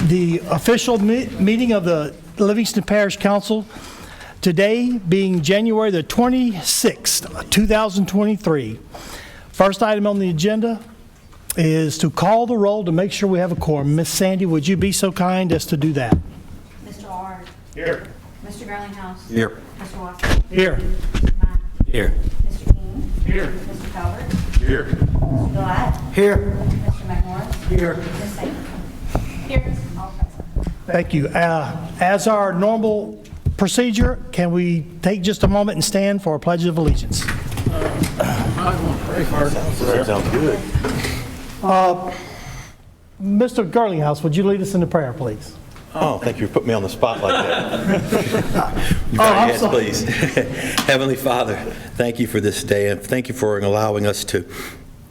The official meeting of the Livingston Parish Council today being January the 26th, 2023. First item on the agenda is to call the roll to make sure we have a quorum. Miss Sandy, would you be so kind as to do that? Mr. Ard. Here. Mr. Garlinghouse. Here. Mr. Watson. Here. Matt. Here. Mr. King. Here. Mr. Calvert. Here. Mr. Gillette. Here. Mr. McMorris. Here. Ms. Saint. Here. All present. Thank you. As our normal procedure, can we take just a moment and stand for a Pledge of Allegiance? Sounds good. Mr. Garlinghouse, would you lead us in the prayer, please? Oh, thank you for putting me on the spot like that. I'm Yes, sorry. please. Heavenly Father, thank you for this day, and thank you for allowing us to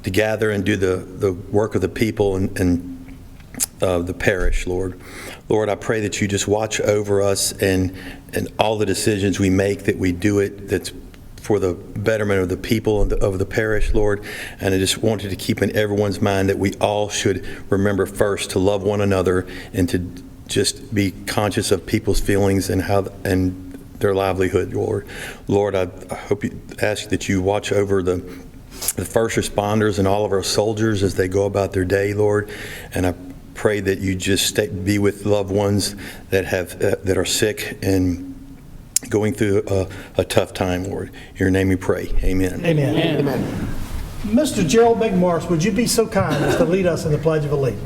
gather and do the work of the people and the parish, Lord. Lord, I pray that you just watch over us and all the decisions we make, that we do it that's for the betterment of the people and of the parish, Lord. And I just wanted to keep in everyone's mind that we all should remember first to love one another and to just be conscious of people's feelings and their livelihood, Lord. Lord, I ask that you watch over the first responders and all of our soldiers as they go about their day, Lord. And I pray that you just be with loved ones that are sick and going through a tough time, Lord. In your name we pray. Amen. Amen. Amen. Mr. Gerald McMorris, would you be so kind as to lead us in the Pledge of Allegiance?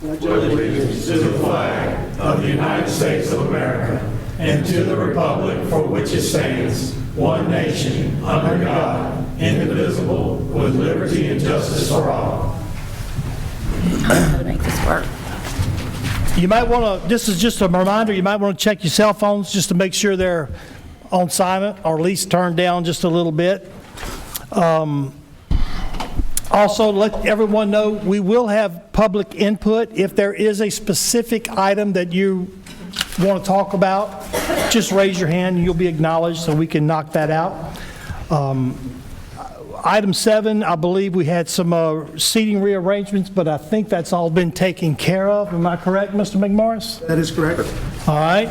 Allegiance to the flag of the United States of America and to the republic for which it stands, one nation, under God, indivisible, with liberty and justice for all. How to make this work. You might want to, this is just a reminder, you might want to check your cell phones just to make sure they're on silent or at least turned down just a little bit. Also, let everyone know we will have public input. If there is a specific item that you want to talk about, just raise your hand and you'll be acknowledged so we can knock that out. Item 7, I believe we had some seating rearrangements, but I think that's all been taken care of. Am I correct, Mr. McMorris? That is correct. All right.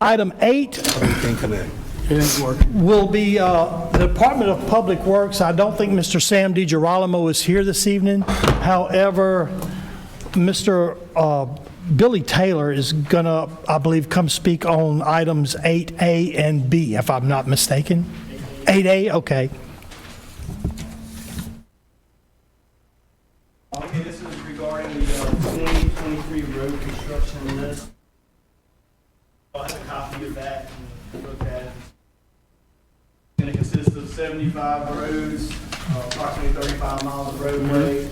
Item 8 Can't connect. It ain't working. will be the Department of Public Works. I don't think Mr. Sam DiGirolamo is here this evening. However, Mr. Billy Taylor is going to, I believe, come speak on items 8A and B, if I'm not mistaken. 8A, okay. Okay, this is regarding the 2023 road construction list. I have a copy of that and look at it. It's going to consist of 75 roads, approximately 35 miles of roadway.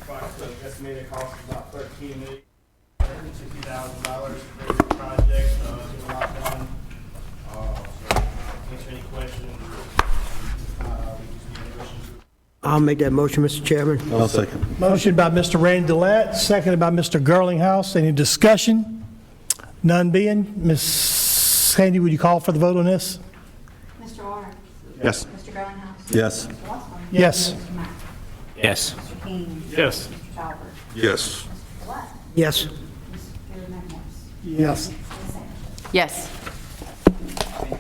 Approximately estimated cost is about $13,060,000 for the project. Get a lot done. So, answer any questions. We just need a motion to I'll make that motion, Mr. Chairman. I'll second. Motion by Mr. Randy Dillette, seconded by Mr. Garlinghouse. Any discussion? None being. Ms. Sandy, would you call for the vote on this? Mr. Ard. Yes. Mr. Garlinghouse. Yes. Mr. Watson. Yes. Mr. Matt. Yes. Mr. King. Yes. Mr. Calvert. Yes. Mr. Gillette. Yes. Mr. McMorris. Yes. Ms. Saint. Yes.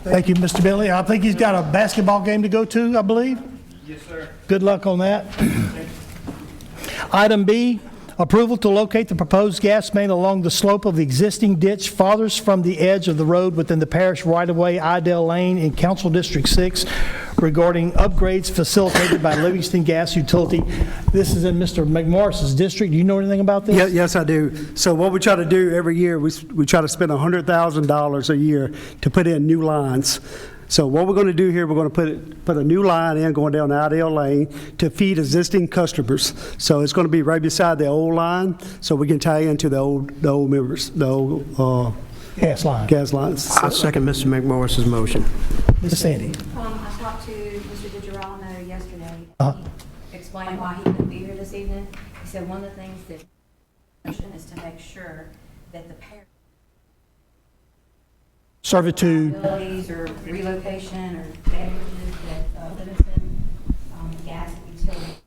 Thank you, Mr. Billy. I think he's got a basketball game to go to, I believe. Yes, sir. Good luck on that. Item B, approval to locate the proposed gas main along the slope of the existing ditch farthest from the edge of the road within the parish right-of-way, Idell Lane in Council District 6 regarding upgrades facilitated by Livingston Gas Utility. This is in Mr. McMorris's district. Do you know anything about this? Yes, I do. So what we try to do every year, we try to spend $100,000 a year to put in new lines. So what we're going to do here, we're going to put a new line in going down Idell Lane to feed existing customers. So it's going to be right beside the old line, so we can tie into the old members, the old Gas line. gas lines. I'll second Mr. McMorris's motion. Ms. Sandy. I talked to Mr. DiGirolamo yesterday. Uh-huh. He explained why he couldn't be here this evening. He said one of the things that is to make sure that the parish Servitude. liabilities or relocation or damages that Livingston Gas Utility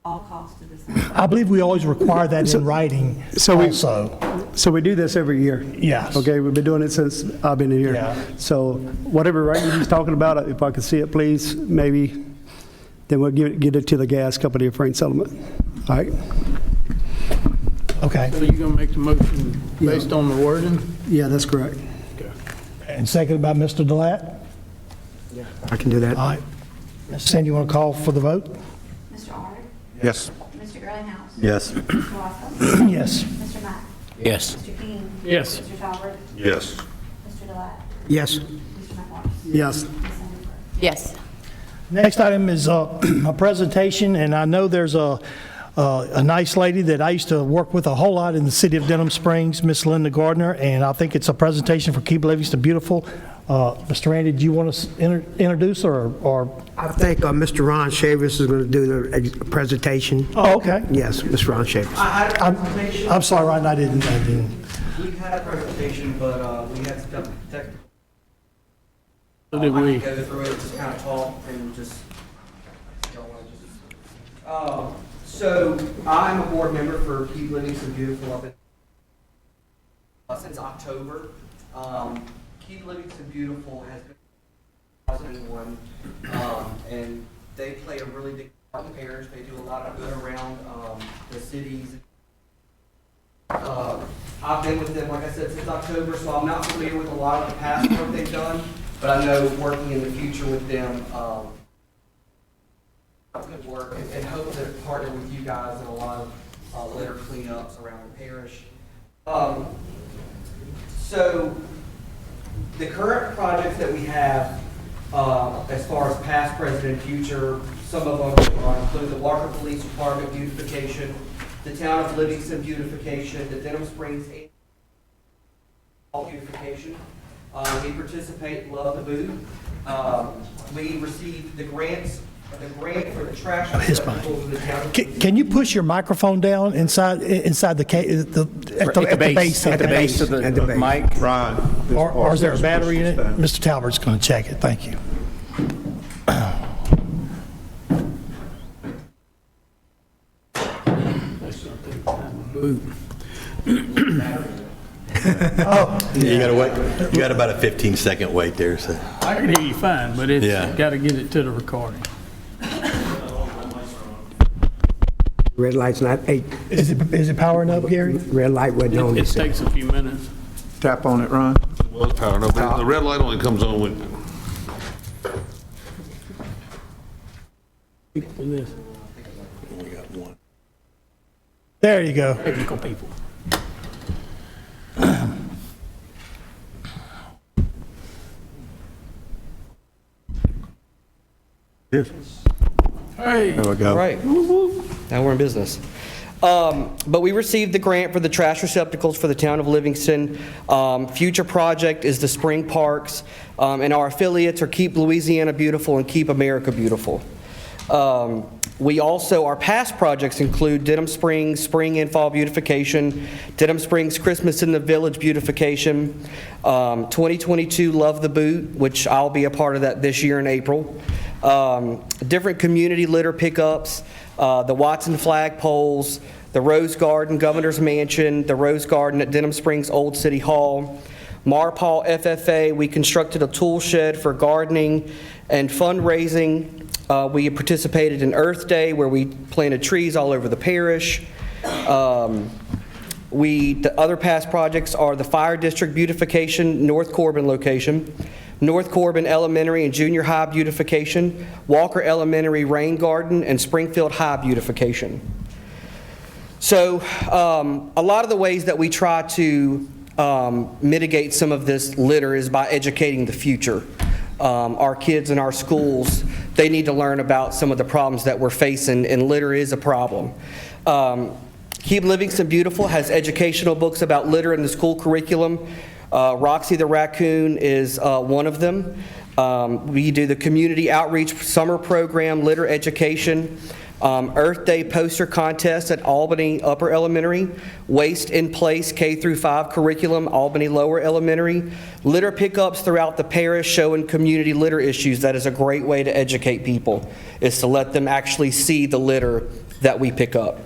all costs to the city. I believe we always require that in writing So we- also. So we do this every year? Yes. Okay, we've been doing it since I've been here. Yeah. So whatever rate he's talking about, if I could see it, please, maybe, then we'll get it to the gas company of Frank Sullivan. All right? Okay. So you're going to make the motion based on the wording? Yeah, that's correct. And seconded by Mr. Delat? I can do that. All right. Ms. Sandy, you want to call for the vote? Mr. Arner? Yes. Mr. Greenhouse? Yes. Mr. Wassel? Yes. Mr. Mack? Yes. Mr. King? Yes. Mr. Talbot? Yes. Mr. Delat? Yes. Mr. McMorris? Yes. Ms. Sandy? Yes. Next item is a presentation, and I know there's a nice lady that I used to work with a whole lot in the city of Denham Springs, Miss Linda Gardner, and I think it's a presentation for Keep Livingston Beautiful. Mr. Randy, do you want to introduce or? I think Mr. Ron Chavis is going to do the presentation. Oh, okay. Yes, Mr. Ron Chavis. I had a presentation. I'm sorry, Ryan, I didn't. We had a presentation, but we had some technical. So did I we. can go through it, just kind of talk and just. Don't want to just. So I'm a board member for Keep Livingston Beautiful. I've been since October. Keep Livingston Beautiful has been 2001, and they play a really big part in the parish. They do a lot of good around the cities. I've been with them, like I said, since October, so I'm not familiar with a lot of the past work they've done, but I know working in the future with them, good work, and hope to partner with you guys in a lot of litter cleanups around the parish. So the current projects that we have, as far as past, present, and future, some of them include the Walker Police Department beautification, the Town of Livingston beautification, the Denham Springs beautification. We participate in Love the Boot. We received the grant for the trash receptacles in the town. Can you push your microphone down inside the at the base? At the base of the Mike. Ron. Or is there a battery in it? Mr. Talbert's going to check it. Thank you. You got to wait. You got about a 15-second wait there, so. I can hear you fine, but it's Yeah. got to get it to the recording. Red light's not, hey, Is it powering up, Gary? red light wasn't on. It takes a few minutes. Tap on it, Ron. Well, it's powered up. The red light only comes on when, For this, Only got one. There you go. technical people. Hey. there we go. Right. Now we're in business. But we received the grant for the trash receptacles for the town of Livingston. Future project is the spring parks, and our affiliates are Keep Louisiana Beautiful and Keep America Beautiful. We also, our past projects include Denham Springs Spring and Fall Beautification, Denham Springs Christmas in the Village Beautification, 2022 Love the Boot, which I'll be a part of that this year in April. Different community litter pickups, the Watson flag poles, the Rose Garden, Governor's Mansion, the Rose Garden at Denham Springs Old City Hall, Marpaw FFA. We constructed a tool shed for gardening and fundraising. We participated in Earth Day, where we planted trees all over the parish. The other past projects are the Fire District Beautification, North Corbin location, North Corbin Elementary and Junior High Beautification, Walker Elementary Rain Garden, and Springfield High Beautification. So a lot of the ways that we try to mitigate some of this litter is by educating the future. Our kids in our schools, they need to learn about some of the problems that we're facing, and litter is a problem. Keep Livingston Beautiful has educational books about litter in the school curriculum. Roxy the Raccoon is one of them. We do the community outreach summer program, litter education, Earth Day poster contest at Albany Upper Elementary, Waste in Place K through 5 curriculum, Albany Lower Elementary, litter pickups throughout the parish showing community litter issues. That is a great way to educate people, is to let them actually see the litter that we pick up.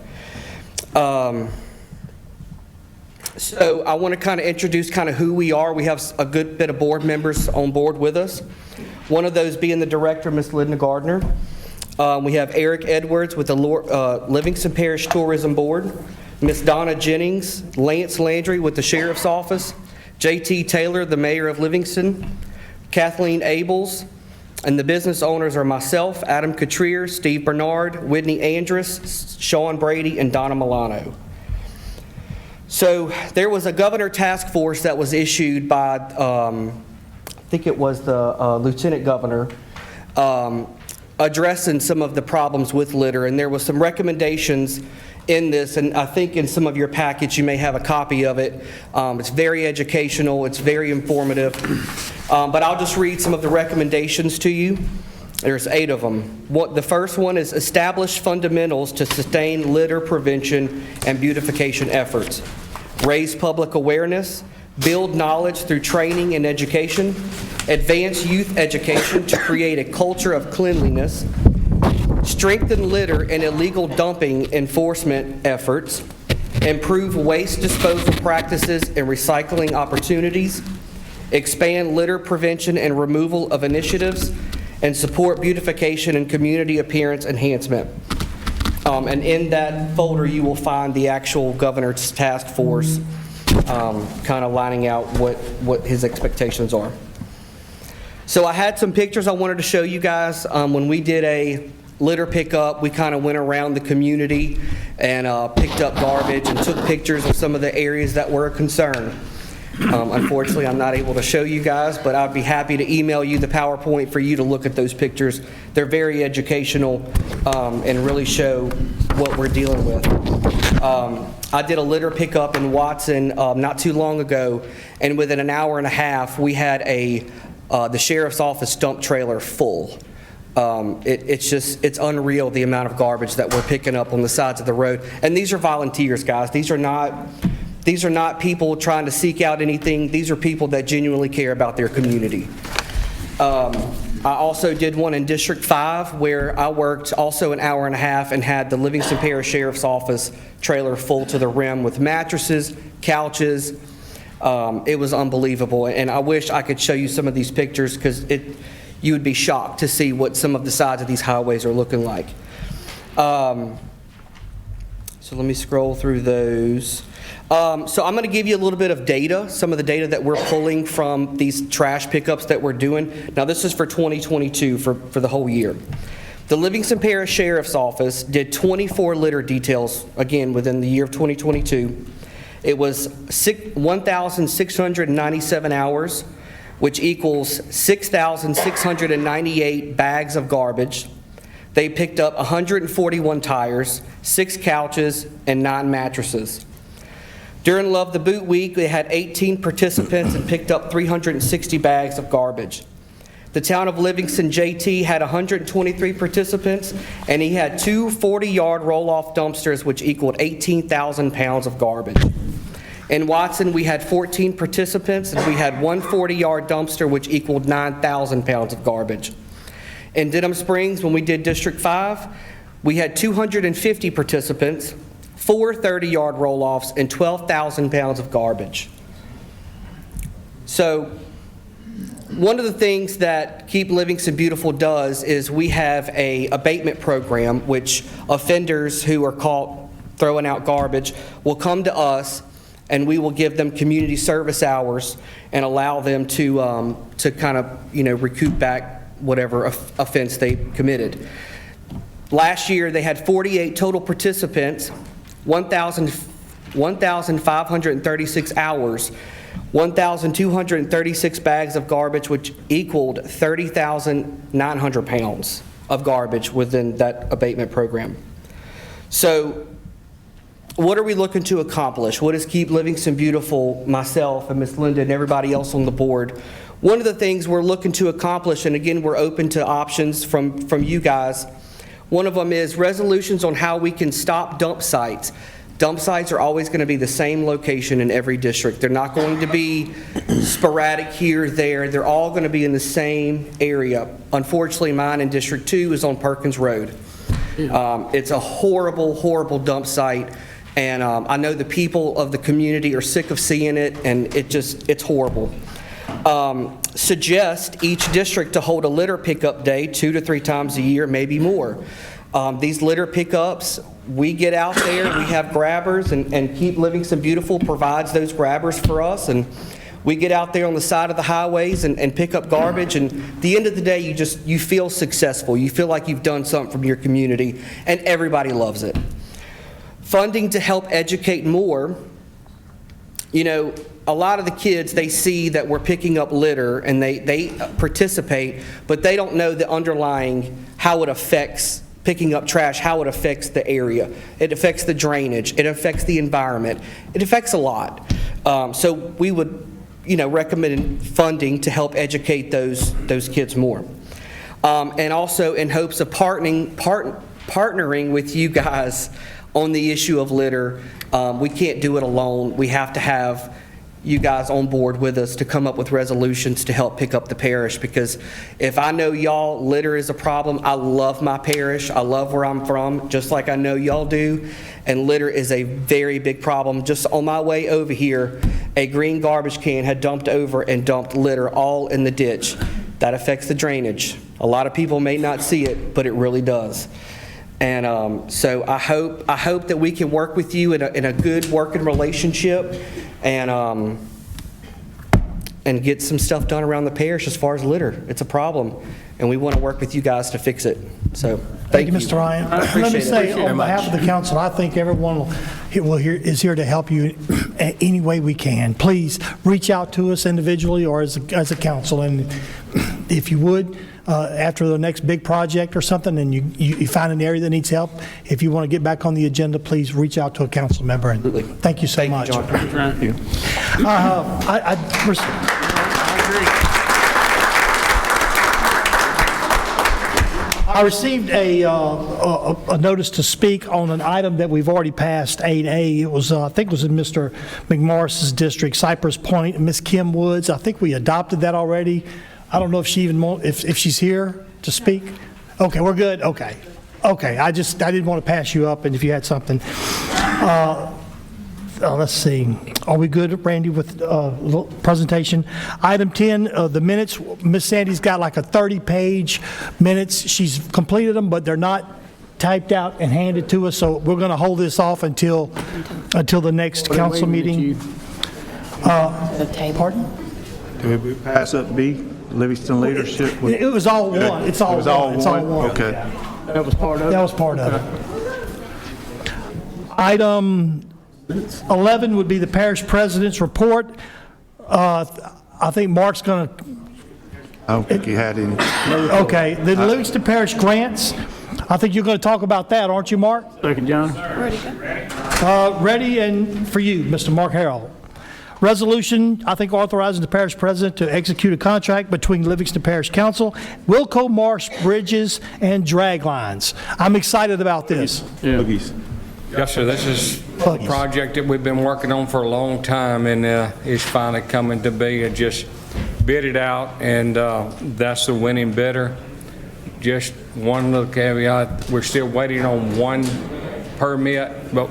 So I want to kind of introduce kind of who we are. We have a good bit of board members on board with us. One of those being the director, Ms. Linda Gardner. We have Eric Edwards with the Livingston Parish Tourism Board, Ms. Donna Jennings, Lance Landry with the Sheriff's Office, J.T. Taylor, the Mayor of Livingston, Kathleen Abels, and the business owners are myself, Adam Cotrier, Steve Bernard, Whitney Andrus, Sean Brady, and Donna Milano. So there was a governor task force that was issued by, I think it was the lieutenant governor, addressing some of the problems with litter, and there was some recommendations in this, and I think in some of your packets you may have a copy of it. It's very educational, it's very informative, but I'll just read some of the recommendations to you. There's 8 of them. The first one is establish fundamentals to sustain litter prevention and beautification efforts. Raise public awareness, build knowledge through training and education, advance youth education to create a culture of cleanliness, strengthen litter and illegal dumping enforcement efforts, improve waste disposal practices and recycling opportunities, expand litter prevention and removal of initiatives, and support beautification and community appearance enhancement. And in that folder, you will find the actual governor's task force kind of lining out what his expectations are. So I had some pictures I wanted to show you guys. When we did a litter pickup, we kind of went around the community and picked up garbage and took pictures of some of the areas that were a concern. Unfortunately, I'm not able to show you guys, but I'd be happy to email you the PowerPoint for you to look at those pictures. They're very educational and really show what we're dealing with. I did a litter pickup in Watson not too long ago, and within an hour and a half, we had the sheriff's office dump trailer full. It's unreal the amount of garbage that we're picking up on the sides of the road. And these are volunteers, guys. These are not people trying to seek out anything. These are people that genuinely care about their community. I also did one in District 5 where I worked also an hour and a half and had the Livingston Parish Sheriff's Office trailer full to the rim with mattresses, couches. It was unbelievable, and I wish I could show you some of these pictures because you would be shocked to see what some of the sides of these highways are looking like. So let me scroll through those. So I'm going to give you a little bit of data, some of the data that we're pulling from these trash pickups that we're doing. Now this is for 2022, for the whole year. The Livingston Parish Sheriff's Office did 24 litter details, again, within the year of 2022. It was 1,697 hours, which equals 6,698 bags of garbage. They picked up 141 tires, 6 couches, and 9 mattresses. During Love the Boot Week, they had 18 participants and picked up 360 bags of garbage. The town of Livingston JT had 123 participants, and he had 2 40-yard roll-off dumpsters, which equaled 18,000 pounds of garbage. In Watson, we had 14 participants, and we had 1 40-yard dumpster, which equaled 9,000 pounds of garbage. In Denham Springs, when we did District 5, we had 250 participants, 4 30-yard roll-offs, and 12,000 pounds of garbage. So one of the things that Keep Livingston Beautiful does is we have a abatement program which offenders who are caught throwing out garbage will come to us, and we will give them community service hours and allow them to kind of, recoup back whatever offense they committed. Last year, they had 48 total participants, 1,536 hours, 1,236 bags of garbage, which equaled 30,900 pounds of garbage within that abatement program. So what are we looking to accomplish? What is Keep Livingston Beautiful, myself and Ms. Linda and everybody else on the board? One of the things we're looking to accomplish, and again, we're open to options from you guys, one of them is resolutions on how we can stop dump sites. Dump sites are always going to be the same location in every district. They're not going to be sporadic here, there. They're all going to be in the same area. Unfortunately, mine in District 2 is on Perkins Road. It's a horrible, horrible dump site, and I know the people of the community are sick of seeing it, and it's horrible. Suggest each district to hold a litter pickup day 2 to 3 times a year, maybe more. These litter pickups, we get out there, we have grabbers, and Keep Livingston Beautiful provides those grabbers for us, and we get out there on the side of the highways and pick up garbage, and at the end of the day, you feel successful. You feel like you've done something from your community, and everybody loves it. Funding to help educate more. You know, a lot of the kids, they see that we're picking up litter and they participate, but they don't know the underlying, how it affects picking up trash, how it affects the area. It affects the drainage. It affects the environment. It affects a lot. So we would, recommend funding to help educate those kids more. And also in hopes of partnering with you guys on the issue of litter. We can't do it alone. We have to have you guys on board with us to come up with resolutions to help pick up the parish, because if I know y'all, litter is a problem. I love my parish. I love where I'm from, just like I know y'all do, and litter is a very big problem. Just on my way over here, a green garbage can had dumped over and dumped litter all in the ditch. That affects the drainage. A lot of people may not see it, but it really does. And so I hope that we can work with you in a good working relationship and get some stuff done around the parish as far as litter. It's a problem, and we want to work with you guys to fix it. So Thank you, Mr. Ryan. Let me say, on behalf of the much. council, I think everyone is here to help you any way we can. Please reach out to us individually or as a council, and if you would, after the next big project or something, and you find an area that needs help, if you want to get back on the agenda, please reach out to a council member. And thank you so much. Thank you. I received a notice to speak on an item that we've already passed, 8A. It was, I think it was in Mr. McMorris's district, Cypress Point, Miss Kim Woods. I think we adopted that already. I don't know if she even if she's here to speak. Okay, we're good. Okay. I didn't want to pass you up, and if you had something. Let's see. Are we good, Randy, with the presentation? Item 10, the minutes. Miss Sandy's got like a 30-page minutes. She's completed them, but they're not typed out and handed to us, so we're going to hold this off until the next council meeting. Pardon? Did we pass up B, Livingston Leadership? It was all one. It's all one. It's all one. Okay. That was part of it? That was part of it. Item 11 would be the parish president's report. I think Mark's going to... I don't think you had any. Okay, the Livingston Parish grants, I think you're going to talk about that, aren't you, Mark? Second, John. Ready, and for you, Mr. Mark Harrell. Resolution, I think authorizing the parish president to execute a contract between Livingston Parish Council, Wilco Marsh Bridges, and Drag Lines. I'm excited about this. Boogies. Yes, sir. This is a project that we've been working on for a long time, and it's finally coming to be. I just bid it out, and that's the winning bidder. Just one little caveat, we're still waiting on one permit, but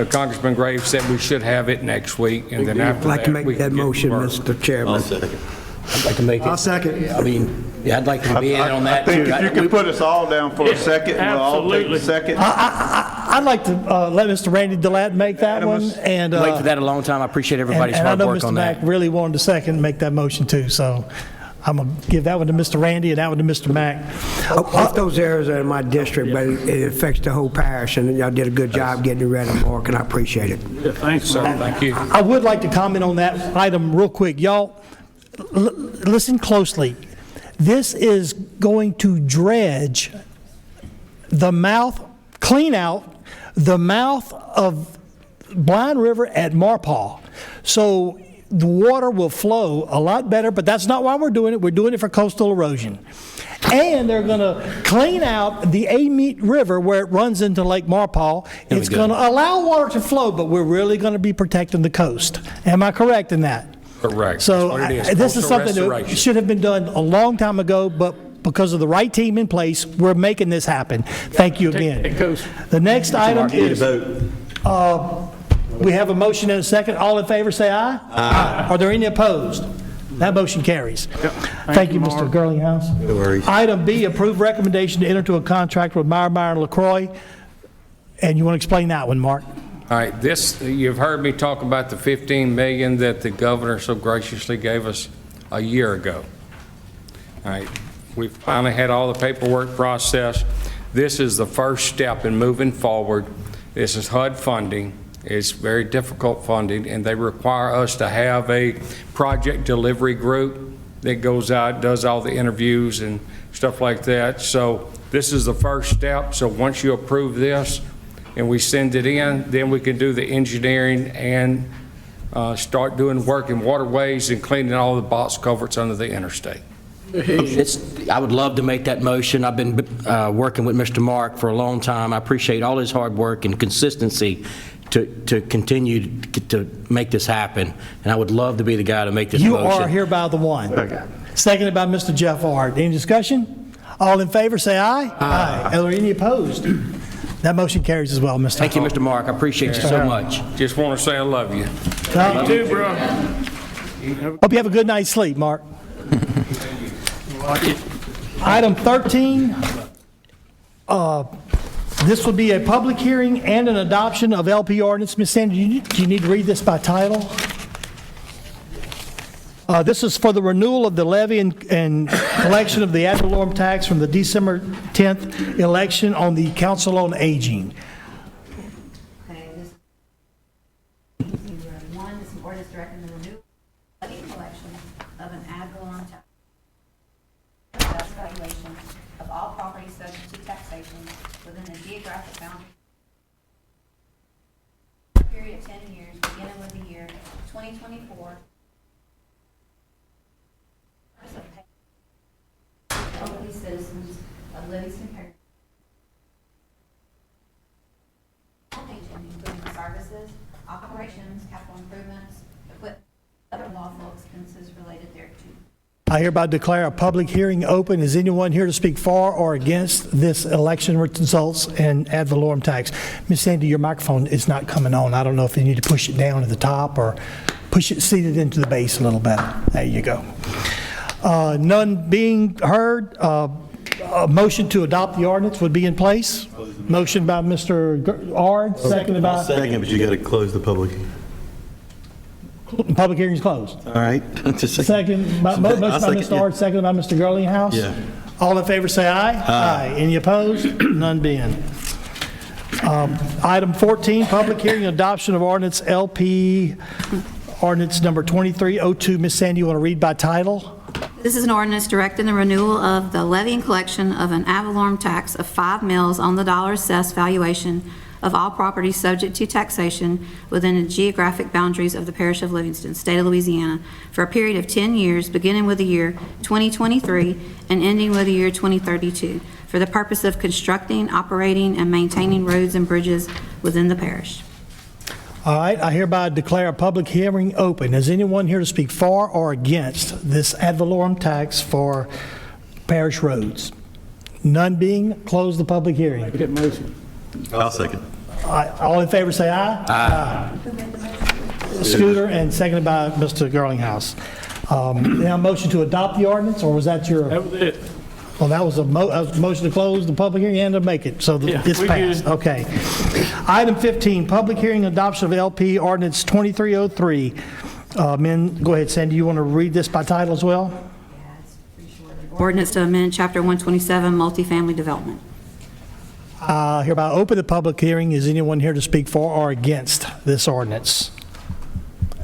Congressman Graves said we should have it next week, and then after that, I'd like to make we that can get motion, to work. Mr. Chairman. I'd like to make it. I'll second. I mean, yeah, I'd like to be in on that. I think if you could put us all down for a second, we'll all take a second. I'd like to let Mr. Randy Delat make that one. And I've waited for that a long time. I appreciate everybody's and I hard know work Mr. on Mack that. really wanted to second make that motion too, so I'm going to give that one to Mr. Randy and that one to Mr. Mack. Both those areas are in my district, but it affects the whole parish, and y'all did a good job getting it ready, Mark, and I appreciate it. Thanks, sir. Thank you. I would like to comment on that item real quick. Y'all, listen closely. This is going to dredge the mouth, clean out the mouth of Blind River at Marpaw. So the water will flow a lot better, but that's not why we're doing it. We're doing it for coastal erosion. And they're going to clean out the Amite River where it runs into Lake Marpaw. It's going to allow water to flow, but we're really going to be protecting the coast. Am I correct in that? Correct. So That's what it is. this is Coastal something that restoration. should have been done a long time ago, but because of the right team in place, we're making this happen. Thank you again. The next item is, we have a motion and a second. All in favor, say aye. Aye. Are there any opposed? That motion carries. Thank you, Mr. Girlinghouse. No worries. Item B, approve recommendation to enter into a contract with Meyer and LaCroix. And you want to explain that one, Mark? All right, this, you've heard me talk about the $15 million that the governor so graciously gave us a year ago. All right, we finally had all the paperwork processed. This is the first step in moving forward. This is HUD funding. It's very difficult funding, and they require us to have a project delivery group that goes out, does all the interviews and stuff like that. So this is the first step. So once you approve this and we send it in, then we can do the engineering and start doing work in waterways and cleaning all the box culverts under the interstate. I would love to make that motion. I've been working with Mr. Mark for a long time. I appreciate all his hard work and consistency to continue to make this happen, and I would love to be the guy to make this You motion. are hereby the one. Seconded by Mr. Jeff Ard. Any discussion? All in favor, say aye. Aye. Are there any opposed? That motion carries as well, Mr. Thank you, Mr. Mark. I appreciate you so much. Just want to say I love you. Love You too, bro. Hope you have a good night's sleep, Mark. Item 13, this will be a public hearing and an adoption of LP ordinance. Ms. Sandy, do you need to read this by title? This is for the renewal of the levy and collection of the ad valorem tax from the December 10th election on the Council on Aging. Okay, this is one, this is an ordinance directing the renewal of the collection of an ad valorem tax. Assessed valuation of all property subject to taxation within the geographic boundary. For a period of 10 years, beginning with the year 2024. Elderly citizens of Livingston Parish. Including services, operations, capital improvements, equipment, other lawful expenses related thereto. I hereby declare a public hearing open. Is anyone here to speak for or against this election results and ad valorem tax? Ms. Sandy, your microphone is not coming on. I don't know if you need to push it down at the top or push it seated into the base a little better. There you go. None being heard, a motion to adopt the ordinance would be in place. Motion by Mr. Ard, seconded by... Second, but you got to close the public. Public hearing is closed. All right. Just a second. Second, motion by Mr. Ard, seconded by Mr. Girlinghouse. Yeah. All in favor, say aye. Aye. Any opposed? None being. Item 14, public hearing and adoption of ordinance LP, ordinance number 2302. Ms. Sandy, you want to read by title? This is an ordinance directing the renewal of the levy and collection of an ad valorem tax of 5 mills on the dollar assessed valuation of all property subject to taxation within the geographic boundaries of the parish of Livingston, state of Louisiana, for a period of 10 years, beginning with the year 2023 and ending with the year 2032, for the purpose of constructing, operating, and maintaining roads and bridges within the parish. All right, I hereby declare a public hearing open. Is anyone here to speak for or against this ad valorem tax for parish roads? None being, close the public hearing. I'll second. All in favor, say aye. Aye. Scooter, and seconded by Mr. Girlinghouse. Now, motion to adopt the ordinance, or was that your? That was it. Well, that was a motion to close the public hearing and to make it, so it's we passed. good. Okay. Item 15, public hearing adoption of LP ordinance 2303. Go ahead, Sandy, you want to read this by title as well? Yeah, it's pretty short. Ordinance to amend Chapter 127, multifamily development. Hereby open the public hearing. Is anyone here to speak for or against this ordinance?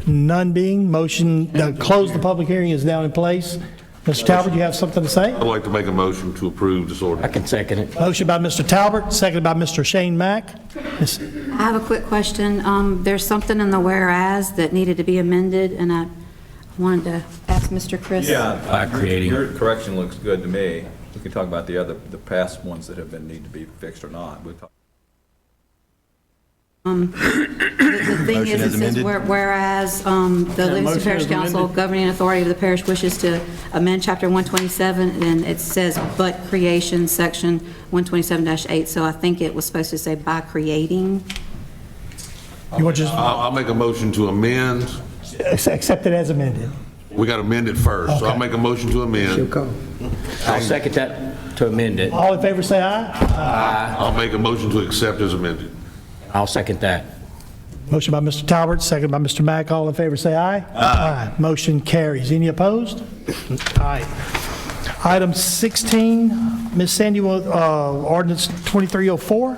None being, motion to close the public hearing is now in place. Mr. Talbot, you have something to say? I'd like to make a motion to approve this I ordinance. can second it. Motion by Mr. Talbot, seconded by Mr. Shane Mack. I have a quick question. There's something in the whereas that needed to be amended, and I wanted to ask Mr. Chris. Creating. Your correction looks good to me. We can talk about the past ones that have been, need to be fixed or not. We'll talk. The thing Motion is, as it says, amended? whereas the Livingston motion Parish is Council, amended. governing authority of the parish, wishes to amend Chapter 127, and it says, but creation, Section 127-8, so I think it was supposed to say by creating. You want to just I'll make a motion to amend. accept it as amended? We got to amend it first, so I'll Okay. make a motion to She'll amend. come. I'll second that to amend it. All in favor, say aye. I'll make a motion to accept as amended. I'll second that. Motion by Mr. Talbert, second by Mr. Mack. All in favor, say aye. Aye. Motion carries. Any opposed? Aye. Item 16, Ms. Sandy, ordinance 2304.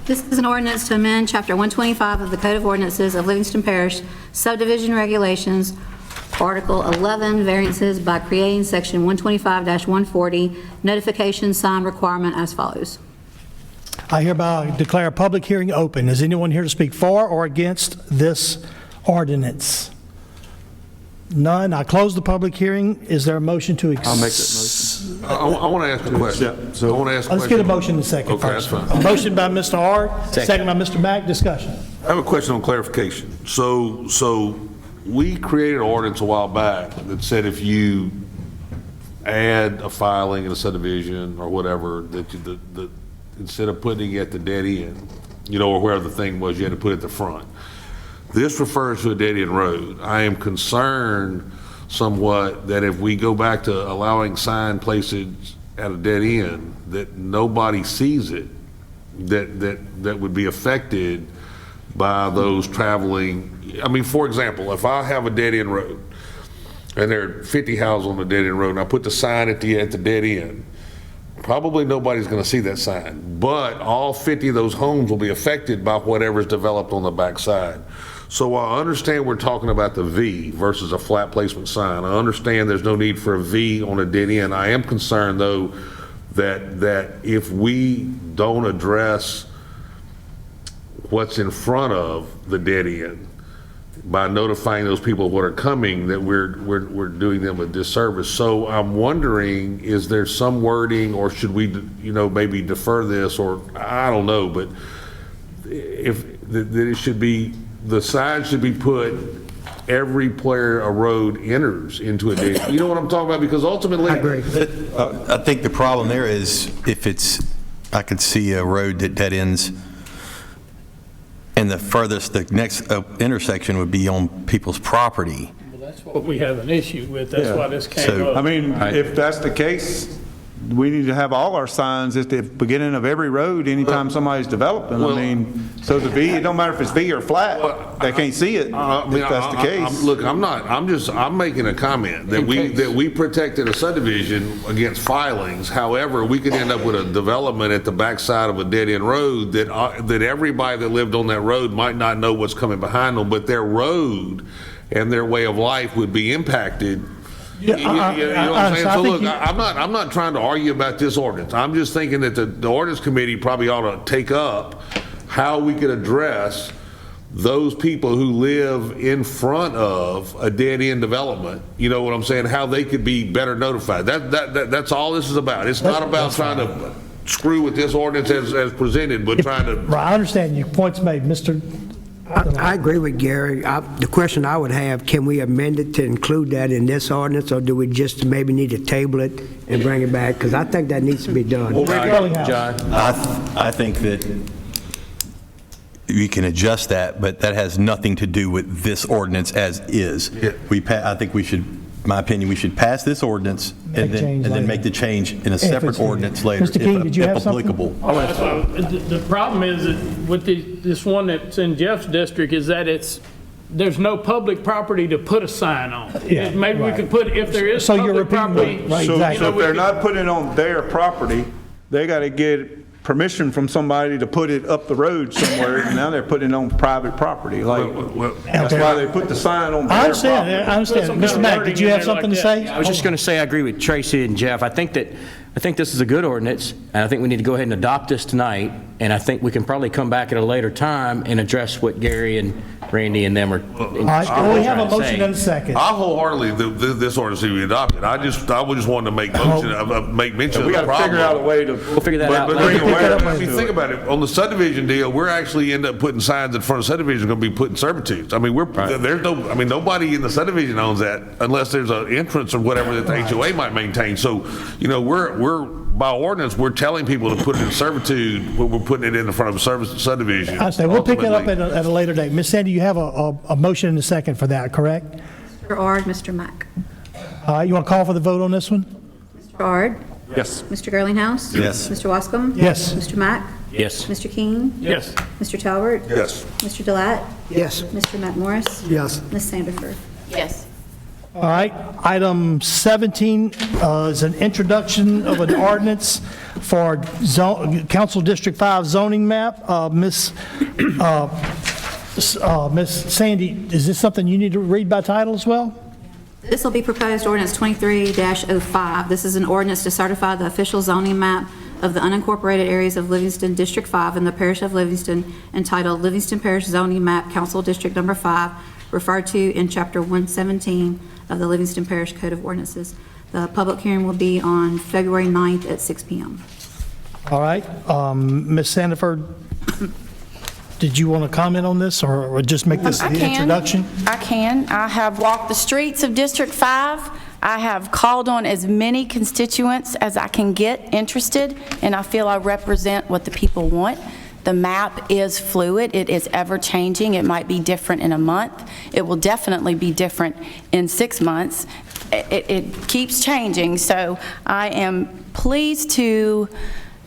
This is an ordinance to amend Chapter 125 of the Code of Ordinances of Livingston Parish, subdivision regulations, Article 11, variances by creating Section 125-140, notification sign requirement as follows. I hereby declare a public hearing open. Is anyone here to speak for or against this ordinance? None. I close the public hearing. Is there a motion to I'll make that motion. I want to ask a question. I want to ask a question. Let's get a motion in a second Okay, that's first. fine. A motion by Mr. Ard, second by Mr. Mack. Discussion. I have a question on clarification. So we created an ordinance a while back that said if you add a filing in a subdivision or whatever, that you, instead of putting it at the dead end, or where the thing was, you had to put it at the front. This refers to a dead-end road. I am concerned somewhat that if we go back to allowing sign placage at a dead end, that nobody sees it, that would be affected by those traveling. I mean, for example, if I have a dead-end road, and there are 50 houses on the dead-end road, and I put the sign at the dead end, probably nobody's going to see that sign. But all 50 of those homes will be affected by whatever's developed on the backside. So I understand we're talking about the V versus a flat placement sign. I understand there's no need for a V on a dead end. I am concerned, though, that if we don't address what's in front of the dead end by notifying those people what are coming, that we're doing them a disservice. So I'm wondering, is there some wording, or should we, maybe defer this, or I don't know, but if that it should be, the sign should be put every player a road enters into a dead. You know what I'm talking about? Because ultimately, I agree. I think the problem there is I could see a road that dead ends, and the next intersection would be on people's property. That's what we have an issue with. That's why this came So- up. I mean, if that's the case, we need to have all our signs at the beginning of every road anytime somebody's developing. I mean, so the V, it don't matter if it's V or flat, they can't see it if that's the case. Look, I'm making a comment that we protected a subdivision against filings. However, we could end up with a development at the backside of a dead-end road that everybody that lived on that road might not know what's coming behind them, but their road and their way of life would be impacted. You know what I'm saying? So look, I'm not trying to argue about this ordinance. I'm just thinking that the ordinance committee probably ought to take up how we could address those people who live in front of a dead-end development. You know what I'm saying? How they could be better notified. That's all this is about. It's not about trying to screw with this ordinance as presented, but trying to. Right, I understand your points made, Mr. I agree with Gary. The question I would have, can we amend it to include that in this ordinance, or do we just maybe need to table it and bring it back? Because I think that needs to be done. John? I think that we can adjust that, but that has nothing to do with this ordinance as is. I think we should, my opinion, we should pass this ordinance and then make the change in a separate ordinance later, Mr. King, did you have if something? applicable. The problem is that with this one that's in Jeff's district is that there's no public property to put a sign on. Yeah, Maybe we could put, if there is So you're public repeating property. that, right, So exactly. if they're not putting it on their property, they got to get permission from somebody to put it up the road somewhere, and now they're putting it on private property. Like, that's why they put the sign on their I property. understand. Mr. Mack, did you have something to say? I was just going to say I agree with Tracy and Jeff. I think this is a good ordinance, and I think we need to go ahead and adopt this tonight, and I think we can probably come back at a later time and address what Gary and Randy and them are. All right, well, we have a motion and a second. I wholeheartely, this ordinance to be adopted. I just wanted to make mention of We the got to problem. figure out a way to. We'll figure that out But later. I mean, think about it. On the subdivision deal, we're actually end up putting signs in front of subdivision going to be put in servitudes. I mean, there's no, I mean, nobody in the subdivision owns that unless there's an entrance or whatever that the HOA might maintain. So, you know, we're by ordinance, we're telling people to put it in servitude, but we're putting it in front of a subdivision. I understand. We'll pick it up Ultimately. at a later date. Ms. Sandy, you have a motion and a second for that, correct? Mr. Ard, Mr. Mack. You want to call for the vote on this one? Mr. Ard? Yes. Mr. Girlinghouse? Yes. Mr. Wascom? Yes. Mr. Mack? Yes. Mr. King? Yes. Mr. Talbert? Yes. Mr. Delat? Yes. Mr. McMorris? Yes. Ms. Sandifer? Yes. All right, item 17 is an introduction of an ordinance for Council District 5 zoning map. Miss Sandy, is this something you need to read by title as well? This will be proposed ordinance 23-05. This is an ordinance to certify the official zoning map of the unincorporated areas of Livingston District 5 in the parish of Livingston, entitled Livingston Parish Zoning Map, Council District Number 5, referred to in Chapter 117 of the Livingston Parish Code of Ordinances. The public hearing will be on February 9th at 6 p.m. All right, Ms. Sandifer, did you want to comment on this or just make this the introduction? I can. I have walked the streets of District 5. I have called on as many constituents as I can get interested, and I feel I represent what the people want. The map is fluid. It is ever-changing. It might be different in a month. It will definitely be different in 6 months. It keeps changing, so I am pleased to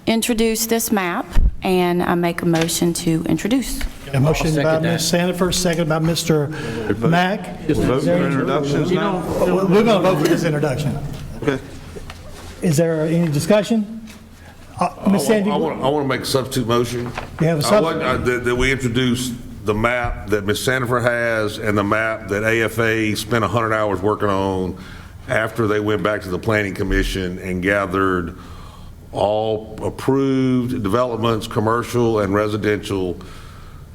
introduce this map, and I make a motion to introduce. A motion by second Ms. Sandifer, second by Mr. Mack. Vote for introductions now? We're going to vote for this introduction. Okay. Is there any discussion? Ms. Sandy? I want to make a substitute motion. You have a substitute? That we introduce the map that Ms. Sandifer has and the map that AFA spent 100 hours working on after they went back to the Planning Commission and gathered all approved developments, commercial and residential,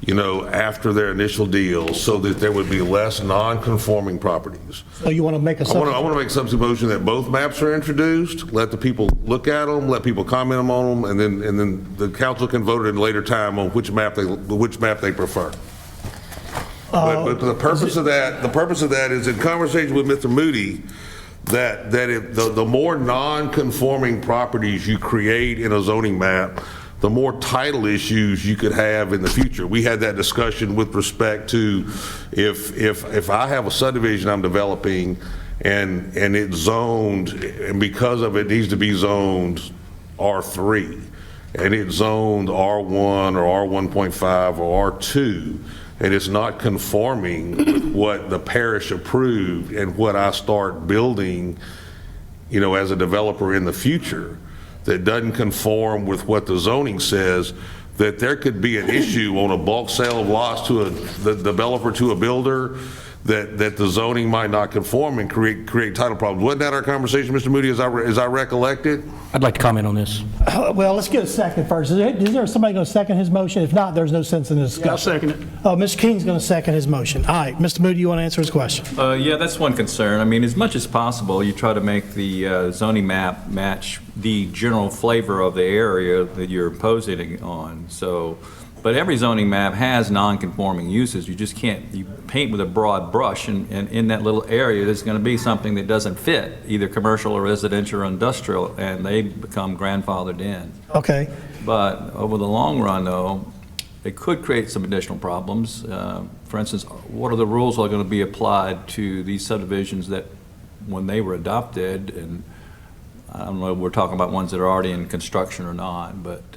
you know, after their initial deal, so that there would be less non-conforming properties. So you want to make a I substitute? want to make a substitute motion that both maps are introduced, let the people look at them, let people comment on them, and then the council can vote at a later time on which map they prefer. But the purpose of that is in conversation with Mr. Moody, that if the more non-conforming properties you create in a zoning map, the more title issues you could have in the future. We had that discussion with respect to if I have a subdivision I'm developing and it's zoned, and because of it needs to be zoned R3, and it's zoned R1 or R1.5 or R2, and it's not conforming with what the parish approved and what I start building, you know, as a developer in the future, that doesn't conform with what the zoning says, that there could be an issue on a bulk sale of lots to the developer to a builder, that the zoning might not conform and create title problems. Wasn't that our conversation, Mr. Moody, as I recollect it? I'd like to comment on this. Well, let's get a second first. Is there somebody going to second his motion? If not, there's no sense in the discussion. I'll second it. Oh, Mr. King's going to second his motion. All right, Mr. Moody, you want to answer his question? Yeah, that's one concern. I mean, as much as possible, you try to make the zoning map match the general flavor of the area that you're imposing it on. So, but every zoning map has non-conforming uses. You just can't, you paint with a broad brush, and in that little area, there's going to be something that doesn't fit, either commercial or residential or industrial, and they become grandfathered in. Okay. But over the long run, though, it could create some additional problems. For instance, what are the rules that are going to be applied to these subdivisions that, when they were adopted, and I don't know if we're talking about ones that are already in construction or not, but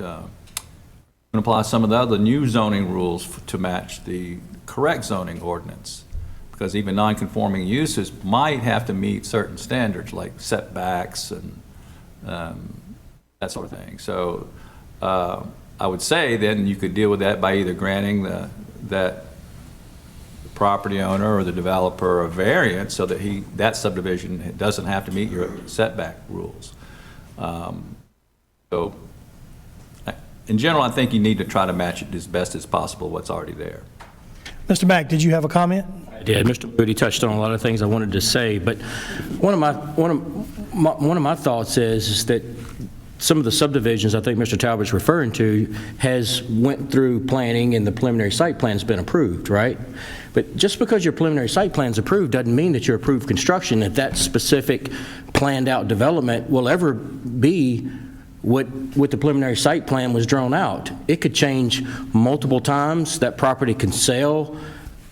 going to apply some of the other new zoning rules to match the correct zoning ordinance, because even non-conforming uses might have to meet certain standards like setbacks and that sort of thing. So I would say then you could deal with that by either granting that property owner or the developer a variance so that that subdivision doesn't have to meet your setback rules. So in general, I think you need to try to match it as best as possible what's already there. Mr. Mack, did you have a comment? I did. Mr. Moody touched on a lot of things I wanted to say, but one of my thoughts is that some of the subdivisions I think Mr. Talbot's referring to has went through planning and the preliminary site plan's been approved, right? But just because your preliminary site plan's approved doesn't mean that you're approved construction, that specific planned out development will ever be what the preliminary site plan was drawn out. It could change multiple times. That property can sell.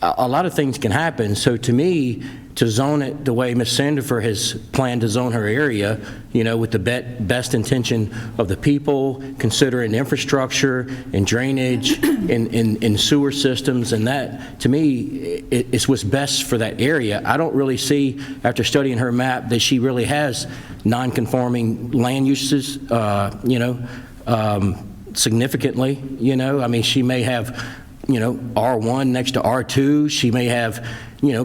A lot of things can happen. So to me, to zone it the way Ms. Sandifer has planned to zone her area, with the best intention of the people, considering infrastructure and drainage and sewer systems, and that, to me, it's what's best for that area. I don't really see, after studying her map, that she really has non-conforming land uses, significantly, I mean, she may have R1 next to R2. She may have,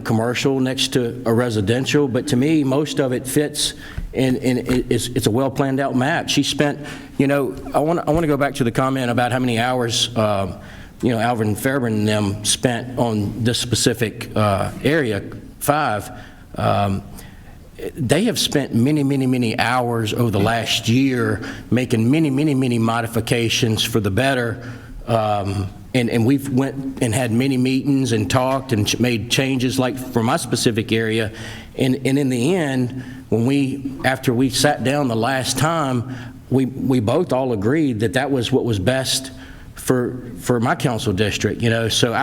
commercial next to a residential. But to me, most of it fits, and it's a well planned out map. She spent, I want to go back to the comment about how many hours, Alvin Fairburn and them spent on this specific area 5. They have spent many hours over the last year making many modifications for the better. And we've went and had many meetings and talked and made changes, like for my specific area. And in the end, after we sat down the last time, we both all agreed that was what was best for my council district. So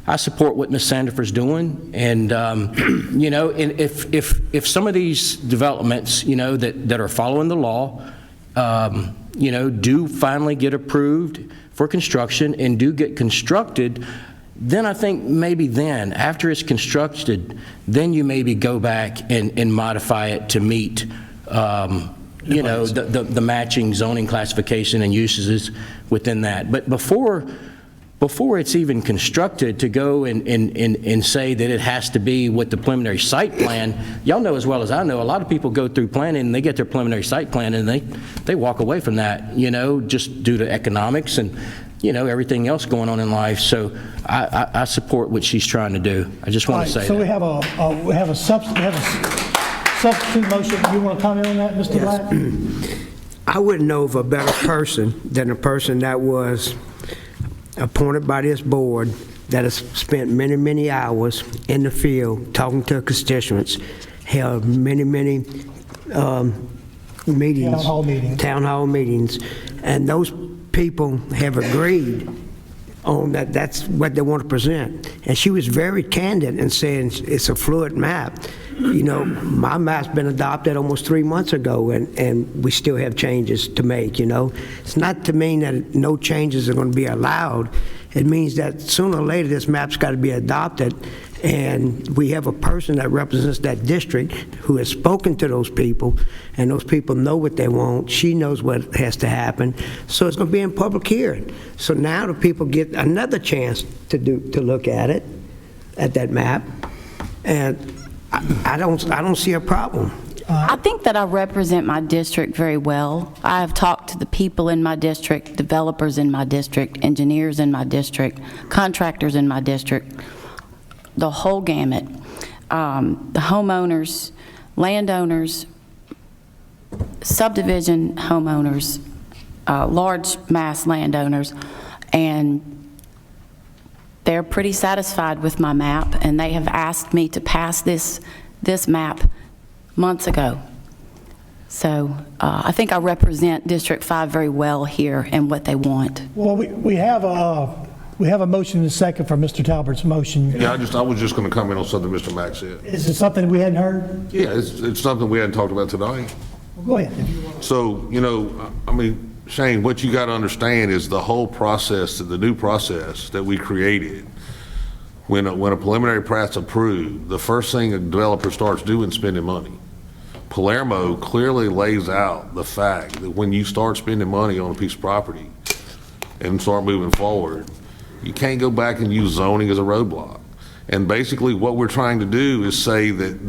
I support what Ms. Sandifer's doing, and and if some of these developments, that are following the law, do finally get approved for construction and do get constructed, then I think maybe after it's constructed, then you maybe go back and modify it to meet, the matching zoning classification and uses within that. But before it's even constructed, to go and say that it has to be what the preliminary site plan, y'all know as well as I know, a lot of people go through planning and they get their preliminary site plan and they walk away from that, just due to economics and, everything else going on in life. So I support what she's trying to do. I just want to say so that. we have a substitute motion. You want to comment on that, Mr. Black? I wouldn't know of a better person than a person that was appointed by this board, that has spent many hours in the field talking to constituents, held many meetings, town hall meetings, and those people have agreed on that's what they want to present. And she was very candid in saying it's a fluid map. My map's been adopted almost 3 months ago, and we still have changes to make, It's not to mean that no changes are going to be allowed. It means that sooner or later this map's got to be adopted, and we have a person that represents that district who has spoken to those people, and those people know what they want. She knows what has to happen. So it's going to be in public hearing. So now the people get another chance to look at that map, and I don't see a problem. I think that I represent my district very well. I have talked to the people in my district, developers in my district, engineers in my district, contractors in my district, the whole gamut. The homeowners, landowners, subdivision homeowners, large mass landowners, and they're pretty satisfied with my map, and they have asked me to pass this map months ago. So I think I represent District 5 very well here and what they want. Well, we have a motion and a second for Mr. Talbert's motion. Yeah, I was just going to comment on something Mr. Mack said. Is it something we hadn't heard? Yeah, it's something we hadn't talked about tonight. Well, go ahead. So, Shane, what you got to understand is the whole process, the new process that we created. When a preliminary plat's approved, the first thing a developer starts doing is spending money. Palermo clearly lays out the fact that when you start spending money on a piece of property and start moving forward, you can't go back and use zoning as a roadblock. And basically what we're trying to do is say that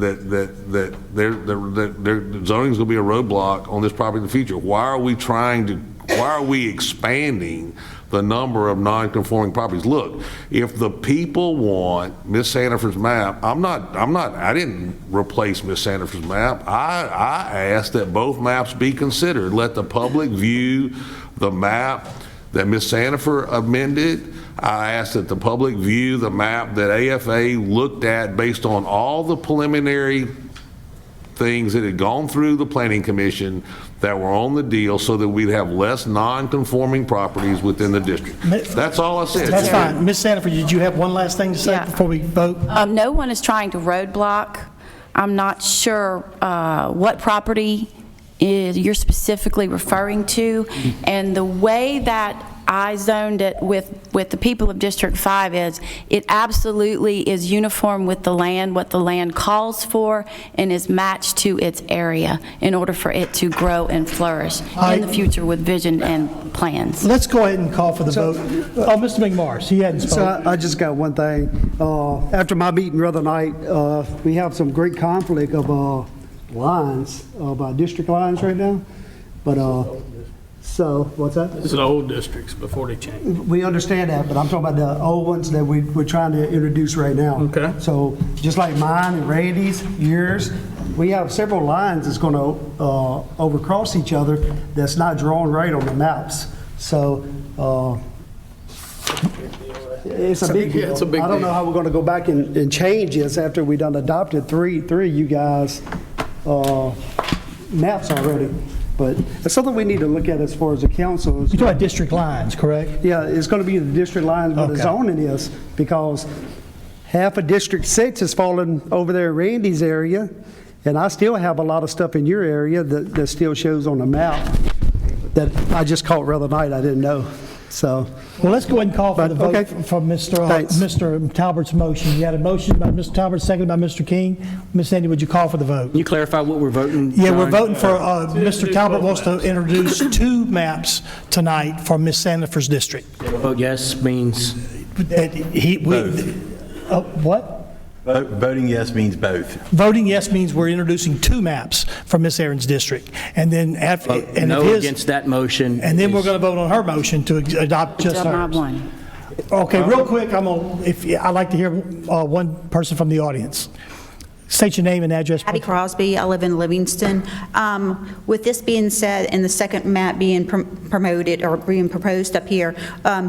zoning is going to be a roadblock on this property in the future. Why are we trying to Why are we expanding the number of non-conforming properties? Look, if the people want Miss Sandifer's map, I didn't replace Miss Sandifer's map. I asked that both maps be considered. Let the public view the map that Miss Sandifer amended. I asked that the public view the map that AFA looked at based on all the preliminary things that had gone through the planning commission that were on the deal, so that we'd have less non-conforming properties within the district. That's all I said. That's fine. Ms. Sandifer, did you have one last thing to say Yeah. before we vote? No one is trying to roadblock. I'm not sure what property you're specifically referring to, and the way that I zoned it with the people of District 5 is, it absolutely is uniform with the land, what the land calls for, and is matched to its area in order for it to grow and flourish in the future with vision and plans. Let's go ahead and call for the vote. Oh, Mr. McMorris, he hadn't So spoken. I just got one thing. After my meeting the other night, we have some great conflict of lines, by district lines right now. But, so, what's that? This is the old districts before they changed. We understand that, but I'm talking about the old ones that we're trying to introduce right now. Okay. So just like mine and Randy's, yours, we have several lines that's going to overcross each other that's not drawn right on the maps. So it's a big deal. It's a big I don't know deal. how we're going to go back and change this after we done adopted three of you guys' maps already. But it's something we need to look at as far as the council. You're talking about district lines, correct? Yeah, it's going to be the district lines where the Okay. zoning is, because half of District 6 is falling over there in Randy's area, and I still have a lot of stuff in your area that still shows on the map that I just caught the other night, I didn't know, so. Well, let's go ahead and call for the vote Okay. for Thanks. Mr. Talbert's motion. You had a motion by Mr. Talbert, seconded by Mr. King. Ms. Sandy, would you call for the vote? Can you clarify what we're voting? Yeah, we're John? voting for, Mr. Talbot wants to introduce two maps tonight for Ms. Sandifer's district. Vote yes means, What? Voting yes means both. Voting yes means we're introducing two maps for Ms. Aaron's district. And then after, vote and no if his, against that motion. and then we're is- going to vote on her motion to adopt just Just my hers. one. Okay, real quick, I'd like to hear one person from the audience. State your name and address. Patty Crosby, I live in Livingston. With this being said, and the second map being promoted or being proposed up here,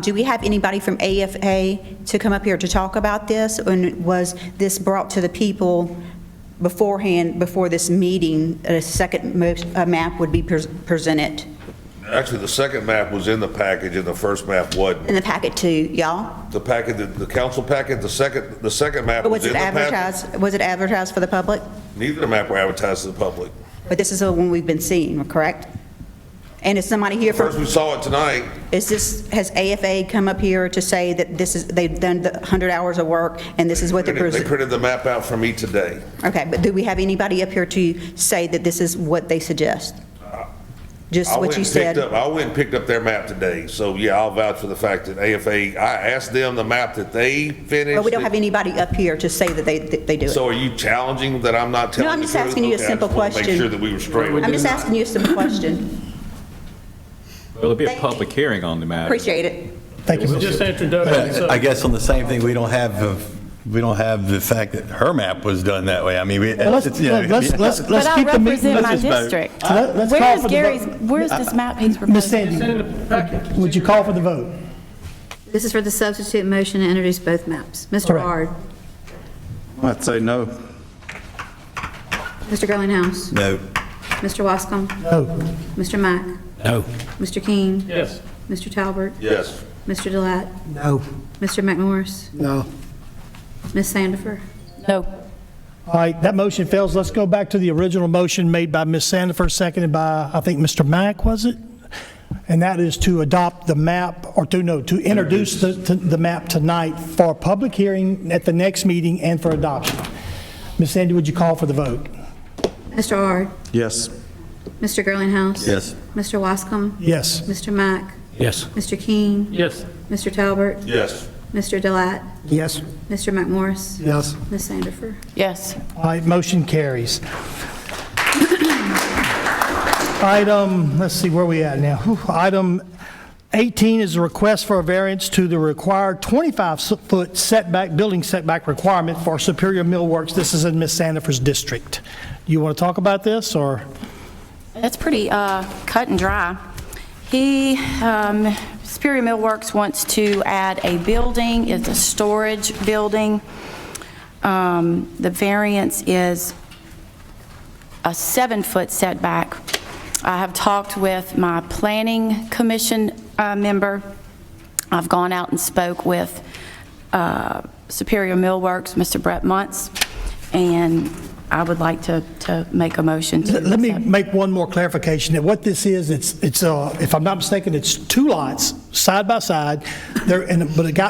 do we have anybody from AFA to come up here to talk about this? And was this brought to the people beforehand, before this meeting, a second map would be presented? Actually, the second map was in the package and the first map wasn't. In the packet too, y'all? The packet, the council packet, the second map But was was in it the packet. advertised, was it advertised for the public? Neither of the map were advertised to the public. But this is the one we've been seeing, correct? And is somebody here First, from, we saw it tonight. has AFA come up here to say that this is, they've done the 100 hours of work and this is what they're They presenting? printed the map out for me today. Okay, but do we have anybody up here to say that this is what they suggest? Just I what went you and picked said? up, I went and picked up their map today, so yeah, I'll vouch for the fact that AFA, I asked them the map that they finished. But we don't have anybody up here to say that they do So it. are you challenging that I'm not telling No, I'm the just truth? asking you a Okay, simple I just wanted to question. make sure that we were straight. I'm just asking you a simple question. Well, there'll be a public hearing on the matter. Appreciate it. Thank you, It's Mr. just introduction. so- I guess on the same thing, we don't have the fact that her map was done that way. I mean, Well, let's it's, you know, But I keep the meeting. represent my let's just vote. district. Let's call Where's for the Gary's, vote. where's this map he's Ms. proposing? Sandy, would you call for the vote? This is for the substitute motion to introduce both maps. Mr. Correct. Ard, I'd say no. Mr. Gillinghouse, No. Mr. Wascom, No. Mr. Mack, No. Mr. King, Yes. Mr. Talbert, Yes. Mr. Delat, No. Mr. McMorris, No. Ms. Sandifer. No. All right, that motion fails. Let's go back to the original motion made by Ms. Sandifer, seconded by, I think, Mr. Mack, was it? And that is to adopt the map, or to introduce the map tonight for a public hearing at the next meeting and for adoption. Ms. Sandy, would you call for the vote? Mr. Ard, Yes. Mr. Gillinghouse. Yes. Mr. Wascom, Yes. Mr. Mack, Yes. Mr. King, Yes. Mr. Talbert, Yes. Mr. Delat, Yes. Mr. McMorris, Yes. Ms. Sandifer. Yes. All right, motion carries. Item, let's see, where we at now? Whew. Item 18 is a request for a variance to the required 25-foot setback, building setback requirement for Superior Millworks. This is in Ms. Sandifer's district. You want to talk about this, or? It's pretty cut and dry. Superior Millworks wants to add a building. It's a storage building. The variance is a 7-foot setback. I have talked with my planning commission member. I've gone out and spoke with Superior Millworks, Mr. Brett Muntz, and I would like to make a motion to Let me accept. make one more clarification. That what this is, it's if I'm not mistaken, it's 2 lots, side by side. But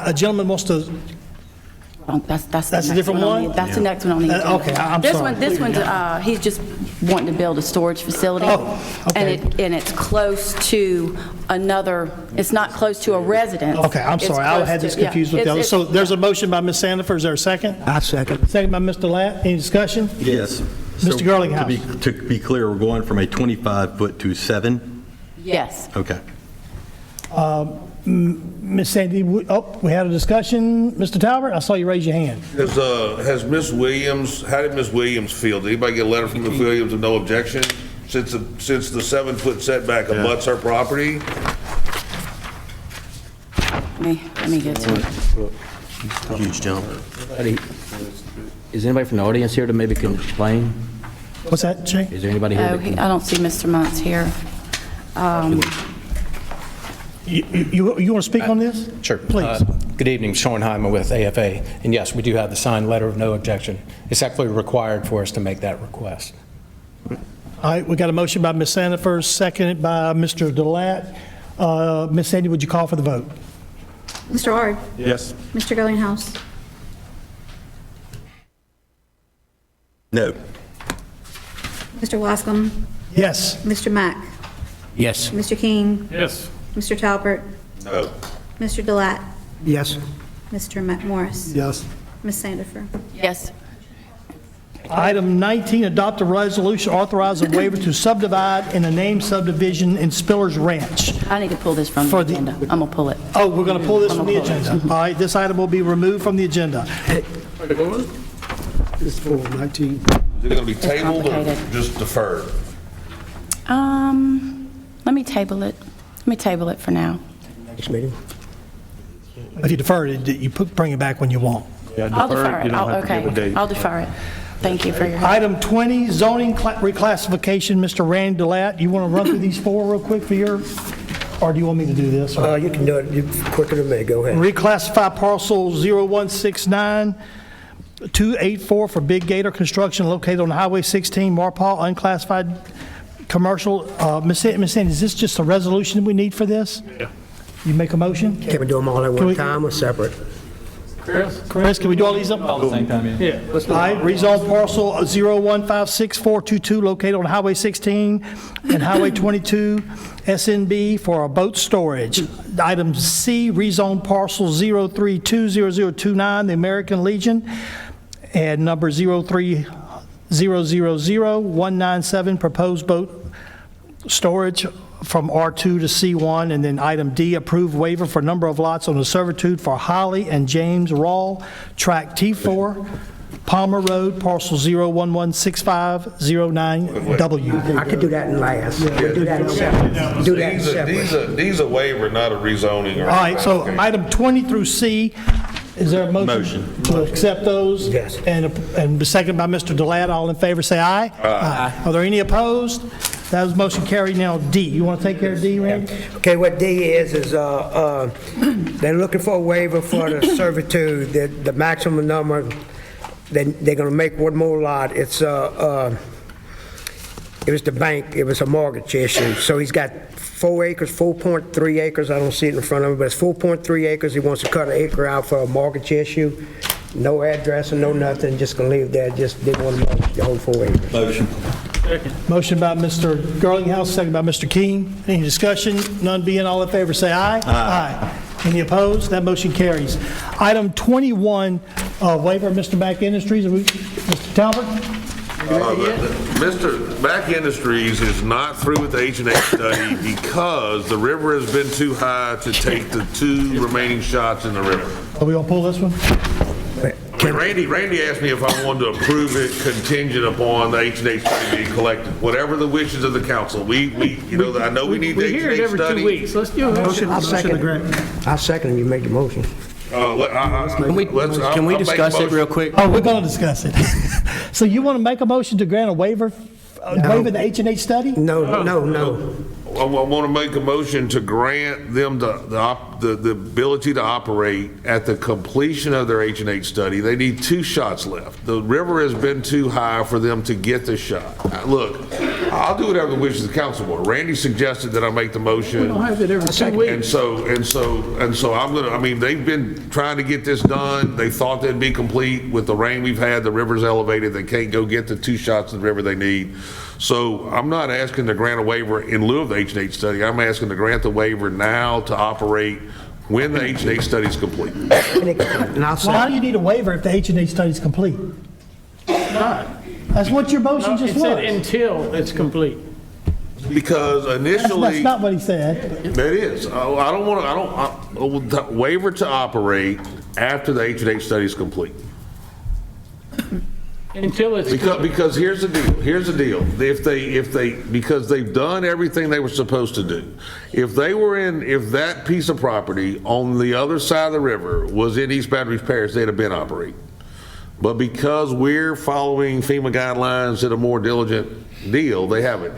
a gentleman wants to. That's a different one? That's the next one on the agenda. Okay, I'm sorry. This one's, he's just wanting to build a storage facility. Oh, okay. And it's close to another, it's not close to a residence. Okay, I'm It's sorry. I close had this to- yeah, confused with the other. it's- So there's a motion by Ms. Sandifer. Is there a second? I second. Second by Mr. Latt. Any discussion? Yes. Mr. So, Girlinghouse. To be clear, we're going from a 25-foot to 7? Yes. Okay. Ms. Sandy, we had a discussion. Mr. Talbert, I saw you raise your hand. Has Miss Williams, how did Miss Williams feel? Did anybody get a letter from Miss Williams of no objection? Since the 7-foot setback abuts her property? Let me get to it. Huge jump. Is anybody from the audience here to maybe complain? What's that, Jay? Is there anybody here Oh, that can? I don't see Mr. Muntz here. You want to speak on this? Sure. Please. Good evening, Schornheimer with AFA. And yes, we do have the signed letter of no objection. It's actually required for us to make that request. All right, we got a motion by Ms. Sandifer, seconded by Mr. Delat. Ms. Sandy, would you call for the vote? Mr. Ard? Yes. Mr. Gillinghouse? No. Mr. Wascom? Yes. Mr. Mack? Yes. Mr. King? Yes. Mr. Talbert? No. Mr. Delat? Yes. Mr. McMorris? Yes. Ms. Sandifer? Yes. Item 19, adopt a resolution authorizing waiver to subdivide in a named subdivision in Spiller's Ranch. I need to pull this from the For the- agenda. I'm going to pull it. Oh, we're going to pull this from the agenda. All right, this item will be removed from the agenda. It's for 19. Is it going to be tabled or complicated. just deferred? Let me table it. Let me table it for now. Next meeting. If you defer it, you bring it back when you want. I'll defer it. Okay, I'll defer it. Thank you for your help. Item 20, zoning reclassification, Mr. Randy Delat. You want to run through these 4 real quick for your, or do you want me to do this? or- You can do it quicker than me. Go ahead. Reclassify parcel 0169284 for Big Gator Construction located on Highway 16, Marpaw, unclassified commercial. Ms. Sandy, is this just a resolution we need for this? Yeah. You make a motion? Can we do them all at Can one we- time or separate? Chris, can we do all these up? All at the same time, yeah. All right, rezone parcel 0156422 located on Highway 16 and Highway 22 SNB for a boat storage. Item C, rezone parcel 0320029, the American Legion, and number 030000197, proposed boat storage from R2 to C1. And then item D, approved waiver for number of lots on the servitude for Holly and James Rawl, track T4, Palmer Road, parcel 0116509W. I could do that in last. We'll do that in separate. Do that in separate. These are waiver, not a rezoning. All right, so item 20 through C, is there a motion? To accept those? Yes. And second by Mr. Delat, all in favor, say aye. Aye. Are there any opposed? That was motion carried. Now D, you want to take care of D, Randy? Okay, what D is they're looking for a waiver for the servitude, the maximum number, they're going to make one more lot. It was the bank, it was a mortgage issue. So he's got 4 acres, 4.3 acres, I don't see it in front of me, but it's 4.3 acres. He wants to cut an acre out for a mortgage issue. No address and no nothing, just going to leave it there, just didn't want to mortgage the whole 4 acres. Motion. Motion by Mr. Girlinghouse, second by Mr. King. Any discussion? None being, all in favor, say aye. Aye. Any opposed? That motion carries. Item 21, waiver of Mr. Mack Industries. Mr. Talbert? Mr. Mack Industries is not through with the H&H study because the river has been too high to take the 2 remaining shots in the river. Are we gonna pull this one? I mean, Randy asked me if I wanted to approve it contingent upon the H&H study being collected. Whatever the wishes of the council. I know we need the We hear it H&H every 2 study. weeks. Let's do it. I'll second you make the motion. Can we discuss it real quick? Oh, we're gonna discuss it. So you wanna make a motion to grant a waiver, waiver the H&H study? No. I want to make a motion to grant them the ability to operate at the completion of their H&H study. They need 2 shots left. The river has been too high for them to get the shot. Look, I'll do whatever the wishes of the council want. Randy suggested that I make the motion. We don't have it every 2 weeks. And so I'm gonna, I mean, they've been trying to get this done. They thought they'd be complete. With the rain we've had, the river's elevated. They can't go get the 2 shots in the river they need. So I'm not asking to grant a waiver in lieu of the H&H study. I'm asking to grant the waiver now to operate when the H&H study is complete. Why do you need a waiver if the H&H study is complete? That's what your motion just It said was. until it's complete. Because initially. That's not what he said. That is. Waiver to operate after the H&H study is complete. Until it's. Because here's the deal. Because they've done everything they were supposed to do. If that piece of property on the other side of the river was in East Baton Rouge Parish, they'd have been operating. But because we're following FEMA guidelines at a more diligent deal, they haven't.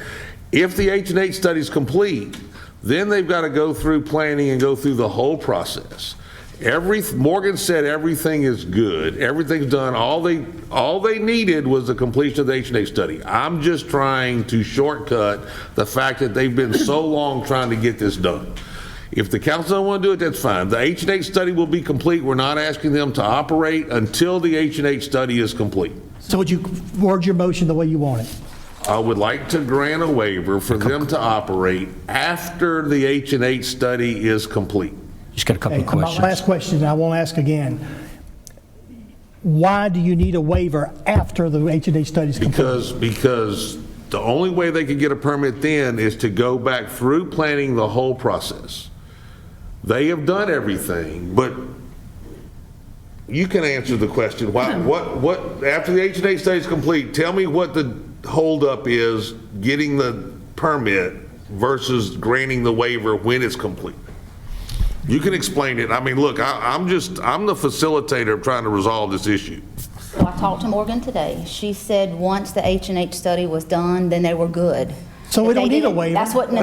If the H&H study is complete, then they've got to go through planning and go through the whole process. Morgan said everything is good, everything's done. All they needed was the completion of the H&H study. I'm just trying to shortcut the fact that they've been so long trying to get this done. If the council don't want to do it, that's fine. The H&H study will be complete. We're not asking them to operate until the H&H study is complete. So would you word your motion the way you want it? I would like to grant a waiver for them to operate after the H&H study is complete. Just got a couple of questions. My last question, and I won't ask again. Why do you need a waiver after the H&H study is complete? Because the only way they could get a permit then is to go back through planning the whole process. They have done everything, but you can answer the question. What after the H&H study is complete, tell me what the holdup is getting the permit versus granting the waiver when it's complete. You can explain it. I mean, look, I'm the facilitator of trying to resolve this issue. So I talked to Morgan today. She said once the H&H study was done, then they were good. So we don't need a waiver. That's what she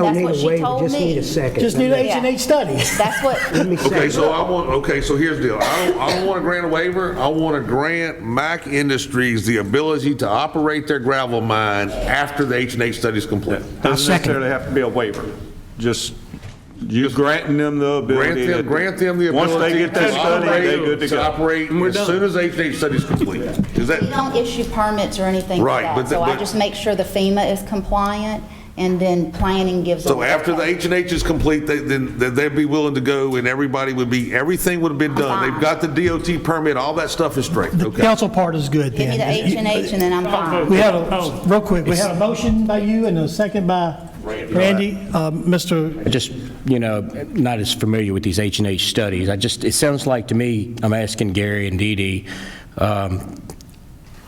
told me. Just need a second. Just need an H&H study. That's what. So here's the deal. I don't want to grant a waiver. I want to grant Mack Industries the ability to operate their gravel mine after the H&H study is complete. Doesn't necessarily have to be a waiver. Just granting them the ability. Grant them the ability. Once they get that study, they're good to go. Operate as soon as H&H study is complete. Is that? We don't issue permits or anything like Right, that. So I just make sure the FEMA is compliant, and then planning gives them. So after the H&H is complete, then they'd be willing to go, and everything would have been done. They've got the DOT permit, all that stuff is straight. The Okay. council part is good Give me the then. H&H, and then I'm fine. We had real quick, we had a motion by you and a second by Randy. Mr. Just, not as familiar with these H&H studies. It sounds like to me, I'm asking Gary and Dee Dee,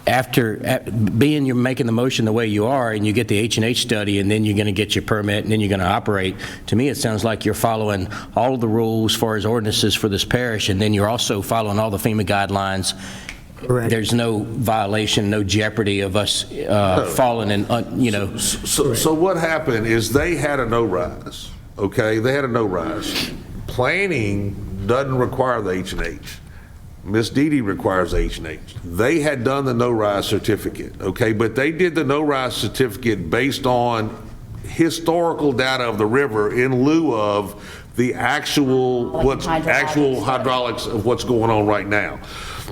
you're making the motion the way you are, and you get the H&H study, and then you're going to get your permit, and then you're going to operate. To me, it sounds like you're following all of the rules as far as ordinances for this parish, and then you're also following all the FEMA guidelines. Correct. There's no violation, no jeopardy of us falling and, So what happened is they had a no-rise, okay? They had a no-rise. Planning doesn't require the H&H. Miss Dee Dee requires H&H. They had done the no-rise certificate, okay? But they did the no-rise certificate based on historical data of the river in lieu of the actual hydraulics of what's going on right now.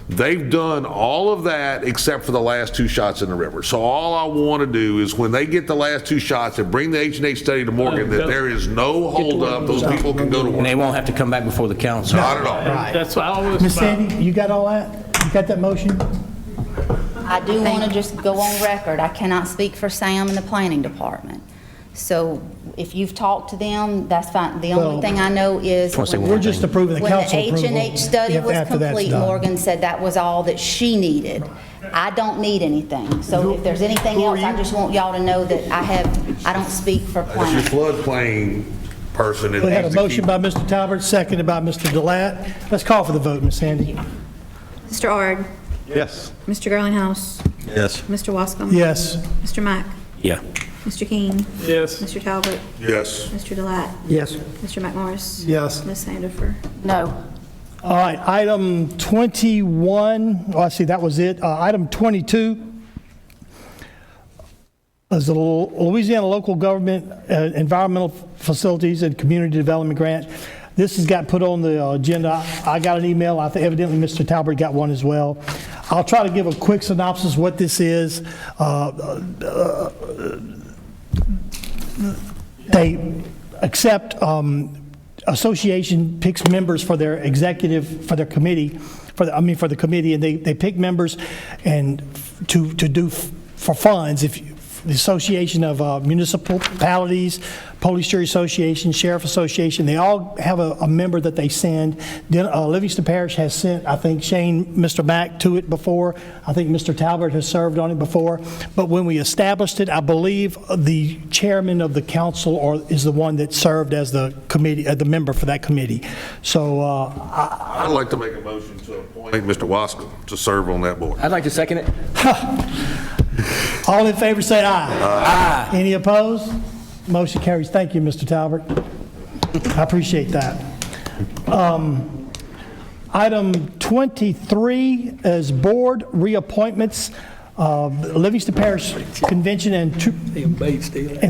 They've done all of that except for the last 2 shots in the river. So all I want to do is when they get the last 2 shots and bring the H&H study to Morgan, that there is no holdup, those people can go to work. and they won't have to come back before the council. Not at all. That's what I was Ms. about. Sandy, you got all that? You got that motion? I do want to just go on record, I cannot speak for Sam and the planning department. So if you've talked to them, that's fine. The Well, only thing I know is We're just approving the council approval. when the H&H study If was after that's complete, done. Morgan said that was all that she needed. I don't need anything. So if there's anything else, I just want y'all to know that I don't speak for It's your planning. floodplain person. We had a motion by Mr. Talbert, seconded by Mr. Delat. Let's call for the vote, Ms. Sandy. Mr. Ard? Yes. Mr. Girlinghouse? Yes. Mr. Wascom? Yes. Mr. Mack? Yeah. Mr. King? Yes. Mr. Talbot? Yes. Mr. Delat? Yes. Mr. McMorris? Yes. Ms. Sandifer? No. All right, item 21, oh, I see, that was it. Item 22 is the Louisiana Local Government Environmental Facilities and Community Development Grant. This has got put on the agenda. I got an email. I think evidently Mr. Talbot got one as well. I'll try to give a quick synopsis of what this is. They accept association picks members for their executive, for their committee, for the committee, and they pick members and to do for funds. If the Association of Municipalities, Police Jury Association, Sheriff Association, they all have a member that they send. Then Livingston Parish has sent, I think, Mr. Mack to it before. I think Mr. Talbot has served on it before. But when we established it, I believe the chairman of the council is the one that served as the committee, the member for that committee. So I'd like to make a motion to appoint Mr. Wascom to serve on that board. I'd like to second it. all in favor say aye. Aye. Any opposed? Motion carries. Thank you, Mr. Talbot. I appreciate that. Item 23 is board reappointments. Livingston Parish Convention and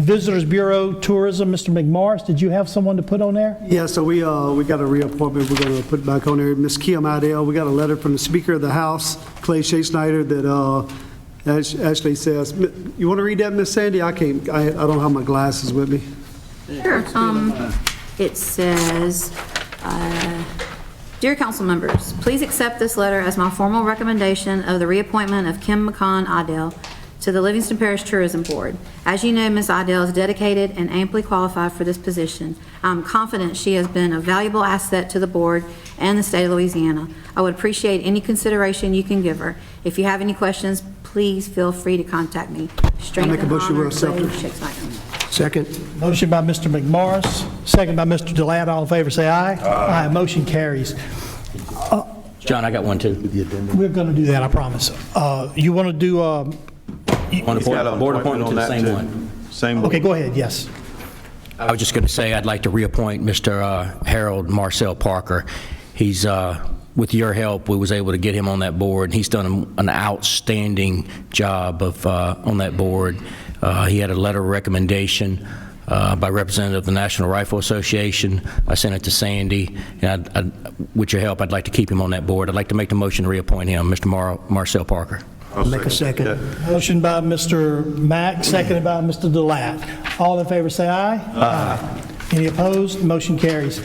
Visitors Bureau Tourism. Mr. McMorris, did you have someone to put on there? Yeah, so we got a reappointment we're going to put back on there. Ms. Kim Idell, we got a letter from the Speaker of the House, Clay Shea Snyder, that actually says, you want to read that, Ms. Sandy? I don't have my glasses with me. Sure. It says, Dear council members, please accept this letter as my formal recommendation of the reappointment of Kim McCon Idell to the Livingston Parish Tourism Board. As you know, Ms. Idell is dedicated and amply qualified for this position. I'm confident she has been a valuable asset to the board and the state of Louisiana. I would appreciate any consideration you can give her. If you have any questions, please feel free to contact me. I'll make a motion to accept it. Second. Motion by Mr. McMorris, second by Mr. Delat. All in favor say aye. Aye. Motion carries. John, I got one too. We're going to do that, I promise. You want to do, On the board appointment to the same one. Same. okay, go ahead, yes. I was just going to say I'd like to reappoint Mr. Harold Marcel Parker. He's, with your help, we was able to get him on that board, and he's done an outstanding job of on that board. He had a letter of recommendation by representative of the National Rifle Association. I sent it to Sandy, and with your help, I'd like to keep him on that board. I'd like to make the motion to reappoint him, Mr. Marcel Parker. I'll make a second. Motion by Mr. Mack, seconded by Mr. Delat. All in favor say aye. Aye. Any opposed? Motion carries.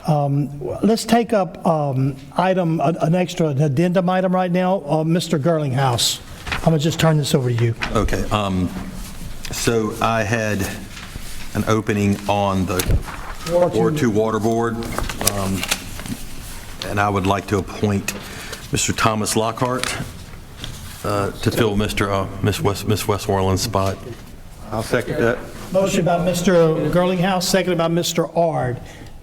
Let's take up an addendum item right now. Mr. Girlinghouse, I'm going to just turn this over to you. Okay. So I had an opening on the Ward 2 Water Board, and I would like to appoint Mr. Thomas Lockhart to fill Miss Westmoreland's spot. I'll second that. Motion by Mr. Girlinghouse, seconded by Mr. Ard.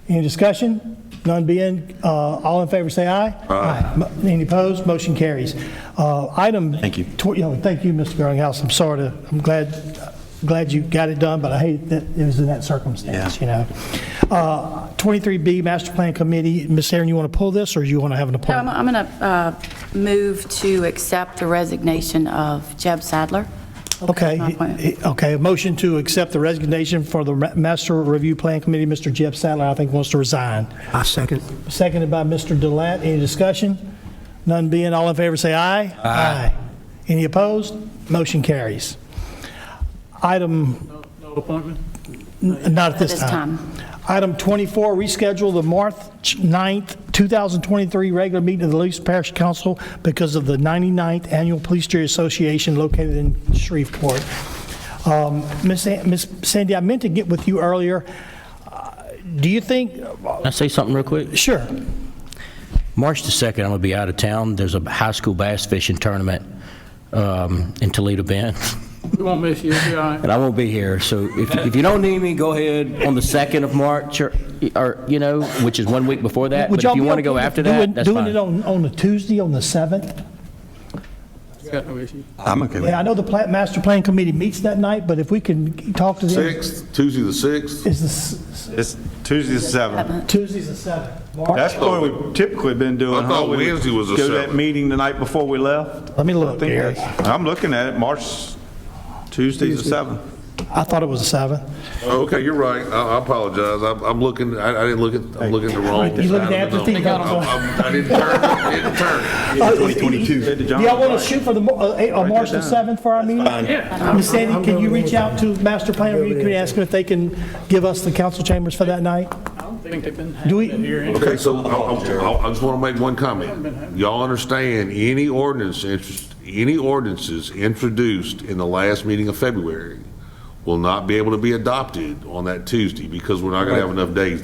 Any discussion? None being, all in favor say aye. Aye. Any opposed? Motion carries. Thank you. Thank you, Mr. Girlinghouse. I'm glad you got it done, but I hate that it was in that circumstance, you know. 23B, Master Plan Committee. Ms. Aaron, you want to pull this, or do you want to have an No, appointment? I'm going to move to accept the resignation of Jeb Sadler. Okay, My appointment. okay, a motion to accept the resignation for the Master Review Plan Committee. Mr. Jeb Sadler, I think, wants to resign. I second. Seconded by Mr. Delat. Any discussion? None being, all in favor say aye. Aye. Any opposed? Motion carries. Item, No appointment? not at this time. Item 24, reschedule the March 9th, 2023 regular meeting of the Livingston Parish Council because of the 99th Annual Police Jury Association located in Shreveport. Ms. Sandy, I meant to get with you earlier. Do you think... Can I say something real quick? Sure. March the 2nd, I'm going to be out of town. There's a high school bass fishing tournament in Toledo Bend, We won't miss you, you'll be all right. and I won't be here. So if you don't need me, go ahead on the 2nd of March, or which is 1 week before that. Would But y'all if you be want to go okay after with that, that's doing fine. it on the Tuesday, on the 7th? Got no issue. I'm okay with Yeah, I know the Master Plan Committee meets that night, but if we can talk to them... 6th, Tuesday the 6th? Is It's Tuesday the 7th. Tuesday's the 7th. March? That's what we've typically been doing. I thought We would Wednesday was the Go to that 7th. meeting the night before we left. Let me look, I think Gary. I'm looking at it, Tuesday's the 7th. I thought it was the 7th. Oh, okay, you're right. I apologize. I'm looking, I didn't look at, I'm looking at the wrong. You looking at the thing. I didn't turn it. Do y'all want to shoot for the March the 7th for our meeting? Ms. Sandy, can you reach out to Master Plan Review Committee, ask them if they can give us the council chambers for that night? I don't think they've been Do we- having it here anyway. Okay, so I just want to make one comment. Y'all understand, any ordinances introduced in the last meeting of February will not be able to be adopted on that Tuesday because we're not going to have enough days.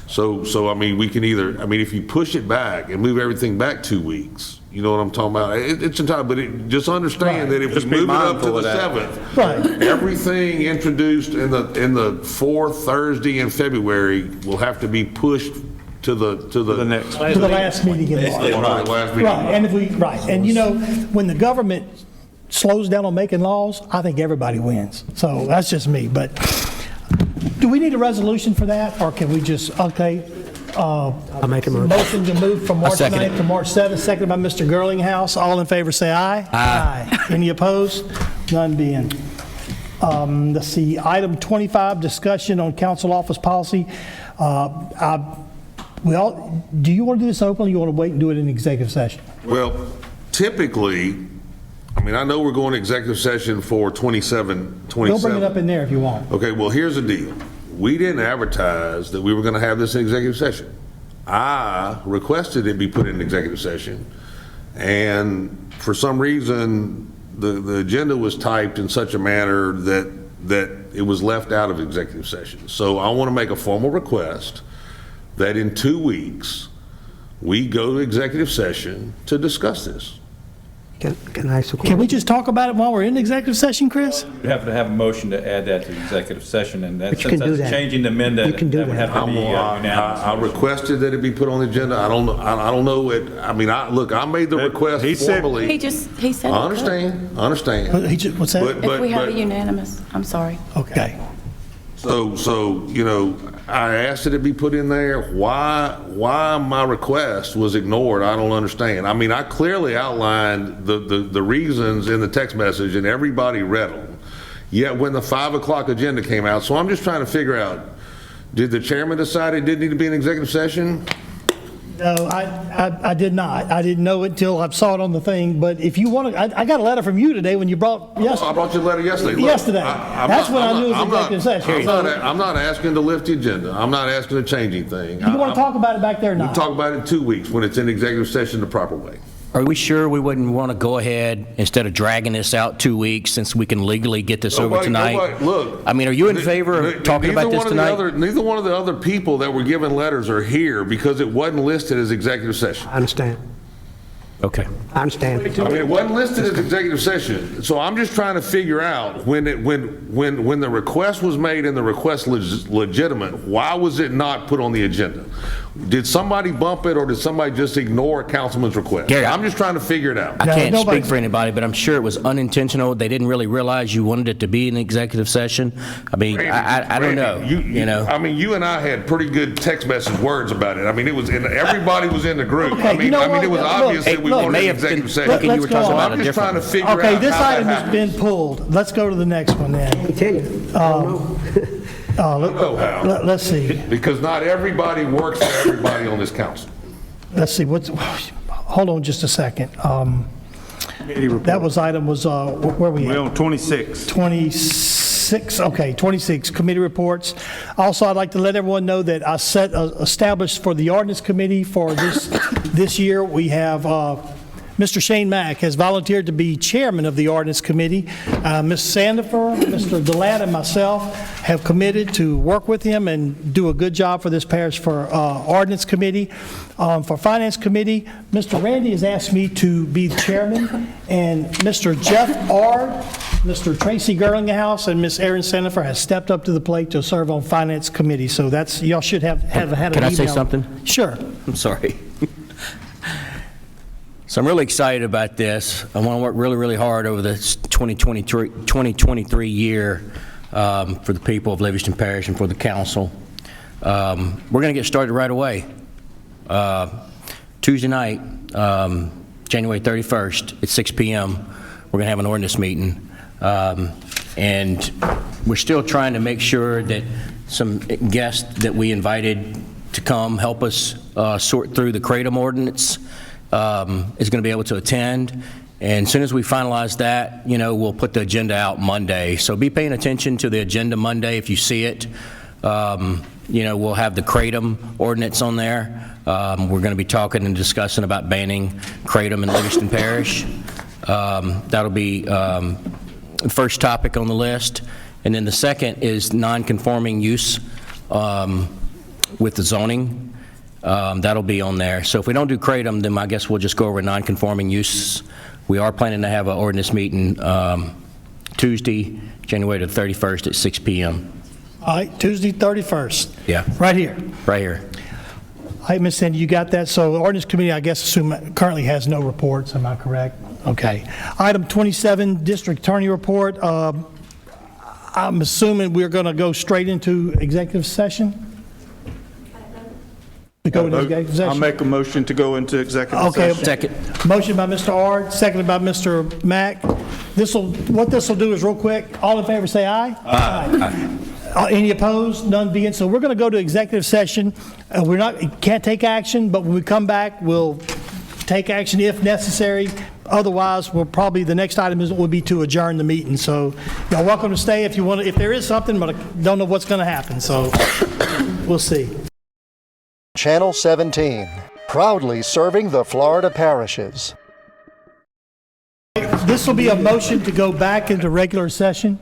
So I mean, we can either, I mean, if you push it back and move everything back 2 weeks, you know what I'm talking about? It's a time, but just understand that if we Just be move it up to mindful the of that. 7th, Right. everything introduced in the fourth Thursday in February will have to be pushed to the next. To the last meeting in March. Right, last meeting. Right, and if we, right, and you know, when the government slows down on making laws, I think everybody wins. So that's just me, but do we need a resolution for that, or can we just, okay? I'll make a motion. Motion to move from March second 9th it. to March 7th, seconded by Mr. Girlinghouse. All in favor, say aye. Aye. Any opposed? None being. Let's see, item 25, discussion on council office policy. Do you want to do this openly, or you want to wait and do it in executive session? Well, typically, I mean, I know we're going to executive session for 27. Don't bring it up in there if you want. Okay, well, here's the deal. We didn't advertise that we were going to have this in executive session. I requested it be put in executive session, and for some reason, the agenda was typed in such a manner that it was left out of executive session. So I want to make a formal request that in 2 weeks, we go to executive session to discuss this. Can I ask a Can question? we just talk about it while we're in executive session, Chris? You have to have a motion to add that to executive session, and that, But you since can do that's that. changing the amendment, You can do that would that. have to be unanimous. I requested that it be put on the agenda. I don't know it, I mean, look, I made the request He said- formally. He said. I understand. What's that? If we have a unanimous, I'm sorry. Okay. So, you know, I asked that it be put in there. Why my request was ignored, I don't understand. I mean, I clearly outlined the reasons in the text message, and everybody read them. Yet when the 5 o'clock agenda came out, so I'm just trying to figure out, did the chairman decide it didn't need to be an executive session? No, I did not. I didn't know it until I saw it on the thing, but if you want to, I got a letter from you today when you brought, I brought you a letter yesterday. Look, Yesterday. That's when I knew it was I'm not- executive session. I'm not asking to lift the agenda. I'm not asking to change anything. You want to talk about it back there We now? talk about it in 2 weeks when it's in executive session the proper way. Are we sure we wouldn't want to go ahead instead of dragging this out 2 weeks since we can legally get this over tonight? Look. I mean, are you in favor of talking about this tonight? Neither one of the other people that were given letters are here because it wasn't listed as executive session. I understand. Okay. I understand. I mean, it wasn't listed as executive session, so I'm just trying to figure out when the request was made and the request legitimate, why was it not put on the agenda? Did somebody bump it, or did somebody just ignore a councilman's request? Gary, I'm just trying to figure it out. I can't nobody- speak for anybody, but I'm sure it was unintentional. They didn't really realize you wanted it to be an executive session. I mean, I don't know, Randy, you know? I mean, you and I had pretty good text message words about it. I mean, it was, everybody was in the group. Okay, I mean, you know it was what? obvious Look, that we look, wanted may an have been executive session. thinking you were Let's go talking on. about I'm it just trying to differently. figure Okay, out this how that item has happened. been pulled. Let's go to the next one then. Continue. Let's see. Because not everybody works for everybody on this council. Let's see, hold on just a second. That was item where we We're at? on 26. 26. 26 committee reports. Also, I'd like to let everyone know that I established for the ordinance committee for this year, we have Mr. Shane Mack has volunteered to be chairman of the ordinance committee. Ms. Sandifer, Mr. Delat, and myself have committed to work with him and do a good job for this parish for ordinance committee. For finance committee, Mr. Randy has asked me to be the chairman, and Mr. Jeff Ard, Mr. Tracy Gerlinghouse, and Ms. Erin Sandifer has stepped up to the plate to serve on finance committee. So that's, y'all should have had an email. Can I say something? Sure. I'm sorry. So I'm really excited about this. I want to work really, really hard over this 2023 year for the people of Livingston Parish and for the council. We're going to get started right away. Tuesday night, January 31st at 6 p.m., we're going to have an ordinance meeting. And we're still trying to make sure that some guests that we invited to come help us sort through the Kratom ordinance is going to be able to attend. And as soon as we finalize that, we'll put the agenda out Monday. So be paying attention to the agenda Monday if you see it. We'll have the Kratom ordinance on there. We're going to be talking and discussing about banning Kratom in Livingston Parish. That'll be the first topic on the list. And then the second is non-conforming use with the zoning. That'll be on there. So if we don't do Kratom, then I guess we'll just go over non-conforming use. We are planning to have an ordinance meeting Tuesday, January the 31st at 6 p.m. All right, Tuesday, 31st. Yeah. Right here. Right here. All right, Ms. Sandy, you got that? So the ordinance committee, I guess, currently has no reports. Am I correct? Okay. Item 27, district attorney report. I'm assuming we're going to go straight into executive session? To go into executive session? I'll make a motion to go into executive Okay. session. Second. Motion by Mr. Ard, seconded by Mr. Mack. What this will do is real quick, all in favor say aye. Aye. Any opposed? None being. So we're going to go to executive session. Can't take action, but when we come back, we'll take action if necessary. Otherwise, the next item will be to adjourn the meeting. So y'all welcome to stay if you want. If there is something, but I don't know what's going to happen. So we'll see. Channel 17, proudly serving the Florida parishes. This will be a motion to go back into regular session.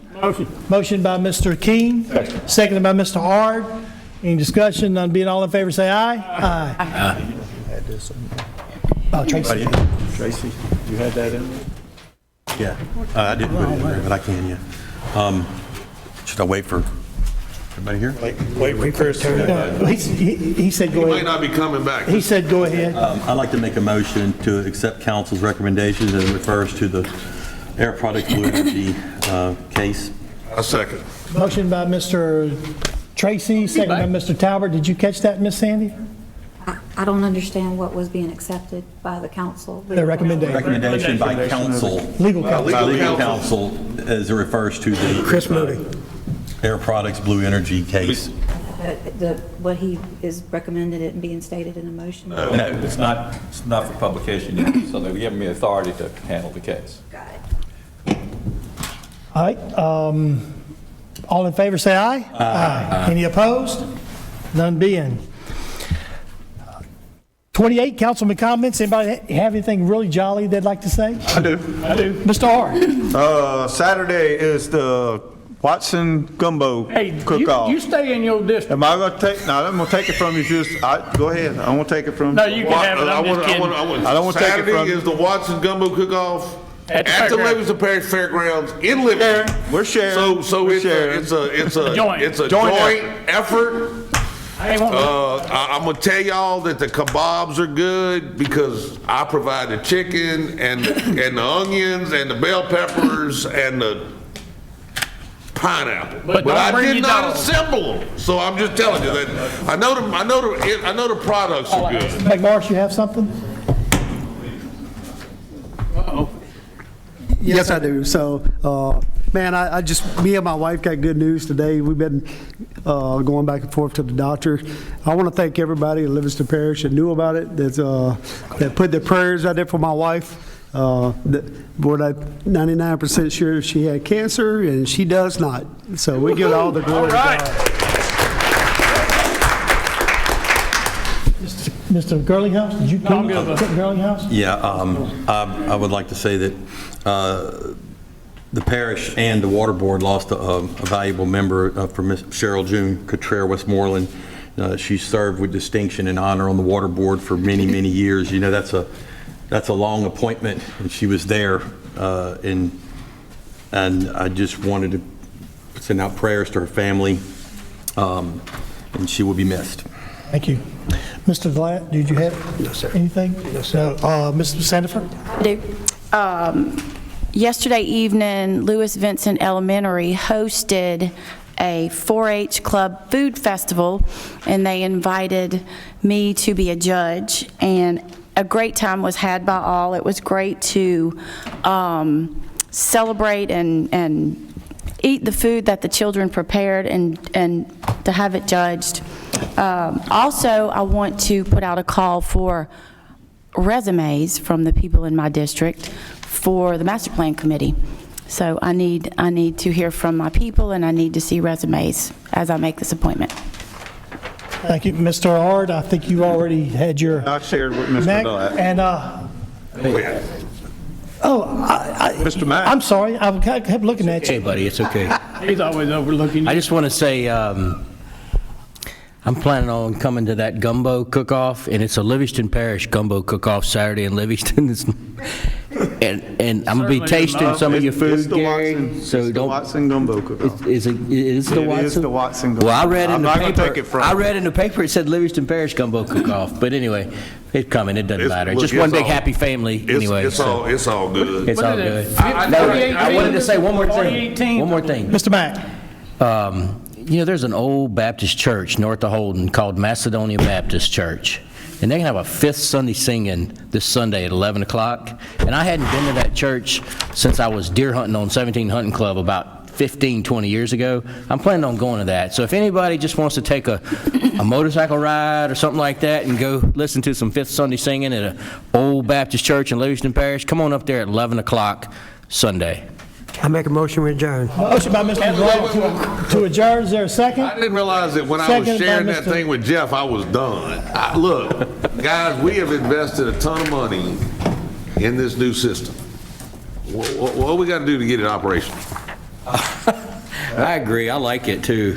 Motion by Mr. King, seconded by Mr. Ard. Any discussion? None being, all in favor say aye. Aye. Oh, Tracy. Tracy, you had that in there? Yeah, I didn't put it in there, but I can, yeah. Should I wait for everybody here? Wait for Chris. He said go He ahead. might not be coming back. He said go ahead. I'd like to make a motion to accept council's recommendations as it refers to the Air Products Blue Energy case. A second. Motion by Mr. Tracy, second by Mr. Talbot. Did you catch that, Ms. Sandy? I don't understand what was being accepted by the council. The recommendation. Recommendation by council. Legal counsel. By legal counsel as it refers to the Chris Moody. Air Products Blue Energy case. What he is recommended it being stated in a motion. No, it's not for publication yet, so they're giving me authority to handle the case. Got it. All right. All in favor say aye. Aye. Any opposed? None being. 28, councilman comments. Anybody have anything really jolly they'd like to say? I do. Mr. Ard. Saturday is the Watson Gumbo Hey, cook-off. you stay in your district. Am I going to take? No, I'm going to take it from you. Go ahead. I won't take it from you. No, you can have it. I'm just kidding. I don't want to take it from Saturday you. is the Watson Gumbo Cook-Off At the at the fairgrounds. Livingston Parish Fairgrounds in Livingston. We're sharing. So We're it's sharing. a Joint joint effort. I ain't want to. I'm gonna tell y'all that the kebabs are good because I provide the chicken and the onions and the bell peppers and the pineapple. But don't I bring did your not dog. assemble them. So I'm just telling you that I know the products are good. McMarsh, you have something? Yes, I do. So, man, me and my wife got good news today. We've been going back and forth to the doctor. I want to thank everybody in Livingston Parish that knew about it, that put their prayers out there for my wife. We're not 99% sure she had cancer, and she does not. So we give all the glory to God. Mr. Girlinghouse, did you No, I'm good. Girlinghouse? Yeah, I would like to say that the parish and the water board lost a valuable member for Miss Cheryl June Cottrell Westmoreland. She served with distinction and honor on the water board for many, many years. You know, that's a long appointment, and she was there, and I just wanted to send out prayers to her family, and she will be missed. Thank you. Mr. Glatt, did you have anything? No, sir. Mr. Sandiford? I do. Yesterday evening, Lewis Vincent Elementary hosted a 4-H Club food festival, and they invited me to be a judge, and a great time was had by all. It was great to celebrate and eat the food that the children prepared and to have it judged. Also, I want to put out a call for resumes from the people in my district for the master plan committee. So I need to hear from my people, and I need to see resumes as I make this appointment. Thank you. Mr. Ard, I think you already had your... I shared with Mr. Mac, Blatt. and, Mr. Mack. I'm sorry, I kept looking at you. Hey, buddy, it's okay. He's always overlooking you. I just want to say, I'm planning on coming to that gumbo cook-off, and it's a Livingston Parish gumbo cook-off Saturday in Livingston. And I'm going to be tasting some of your food, Gary. So it's the Watson gumbo cook-off. Is it the Watson? It is the Watson gumbo. Well, I read in I'm the not going paper. to take it from I you. read in the paper it said Livingston Parish gumbo cook-off. But anyway, it's coming. It doesn't matter. Look, Just one it's big all- happy family. Anyway, It's all good. It's all What is good. it? I wanted to say one more thing. 2018? One more thing. Mr. Mack? You know, there's an old Baptist church north of Holden called Macedonia Baptist Church. And they have a fifth Sunday singing this Sunday at 11 o'clock. And I hadn't been to that church since I was deer hunting on 17 Hunting Club about 15, 20 years ago. I'm planning on going to that. So if anybody just wants to take a motorcycle ride or something like that and go listen to some fifth Sunday singing at an old Baptist church in Livingston Parish, come on up there at 11 o'clock Sunday. I make a motion with adjourn. Motion by Mr. Glatt to adjourn. Is there a second? I didn't realize that when I Second by was sharing that Mr. thing with Jeff, I was done. Look, guys, we have invested a ton of money in this new system. What we got to do to get it operational? I agree. I like it too.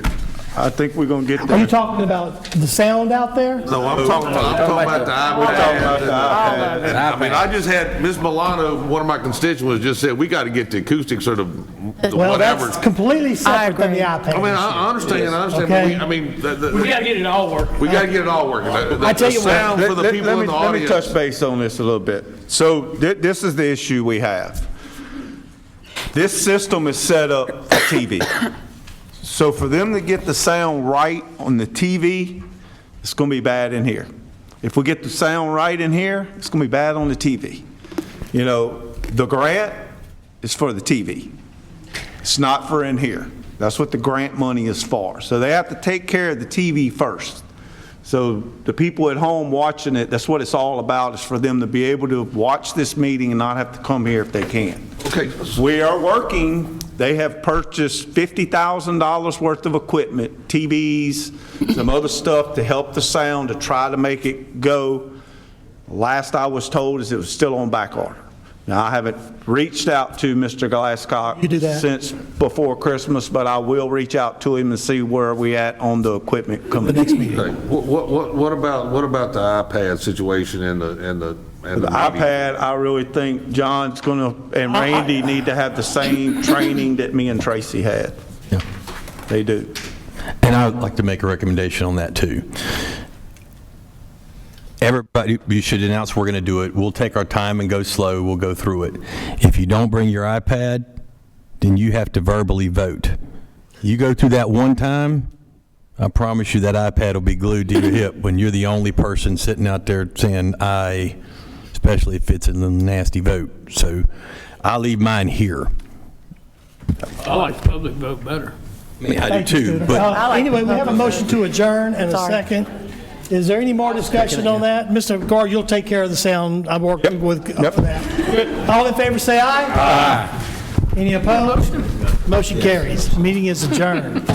I think we're going to get Are there. you talking about the sound out there? No, I'm talking about the iPad. I mean, I just had, Ms. Milano, one of my constituents, just said, we got to get the acoustics or the Well, whatever. that's completely separate than the iPad. I mean, I understand, Okay. but I mean, We got to get it all working. we got to get it all working. I tell you what, The sound for the Let- people let in me- the Let me audience. touch base on this a little bit. So this is the issue we have. This system is set up for TV. So for them to get the sound right on the TV, it's going to be bad in here. If we get the sound right in here, it's going to be bad on the TV. You know, the grant is for the TV. It's not for in here. That's what the grant money is for. So they have to take care of the TV first. So the people at home watching it, that's what it's all about, is for them to be able to watch this meeting and not have to come here if they can. Okay. We are working, they have purchased $50,000 worth of equipment, TVs, some other stuff to help the sound, to try to make it go. Last I was told is it was still on back order. Now, I haven't reached out to Mr. Glasscock You do that. since before Christmas, but I will reach out to him and see where we at on the equipment coming. the next meeting. Okay. What about the iPad situation and the The meeting? iPad, I really think John's gonna, and Randy need to have the same training that me and Tracy had. Yeah. They do. And I would like to make a recommendation on that, too. Everybody, you should announce we're going to do it. We'll take our time and go slow. We'll go through it. If you don't bring your iPad, then you have to verbally vote. You go through that one time, I promise you that iPad will be glued to your hip when you're the only person sitting out there saying aye, especially if it's a nasty vote. So I'll leave mine here. I like the public vote better. I mean, I do Thank you, too, Scooter. but Anyway, we have a motion to adjourn and a Sorry. second. Is there any more discussion on that? Mr. Gar, you'll take care of the sound. I'm working with for that. All in favor, say aye. Aye. Any opposed? Motion carries. Meeting is adjourned.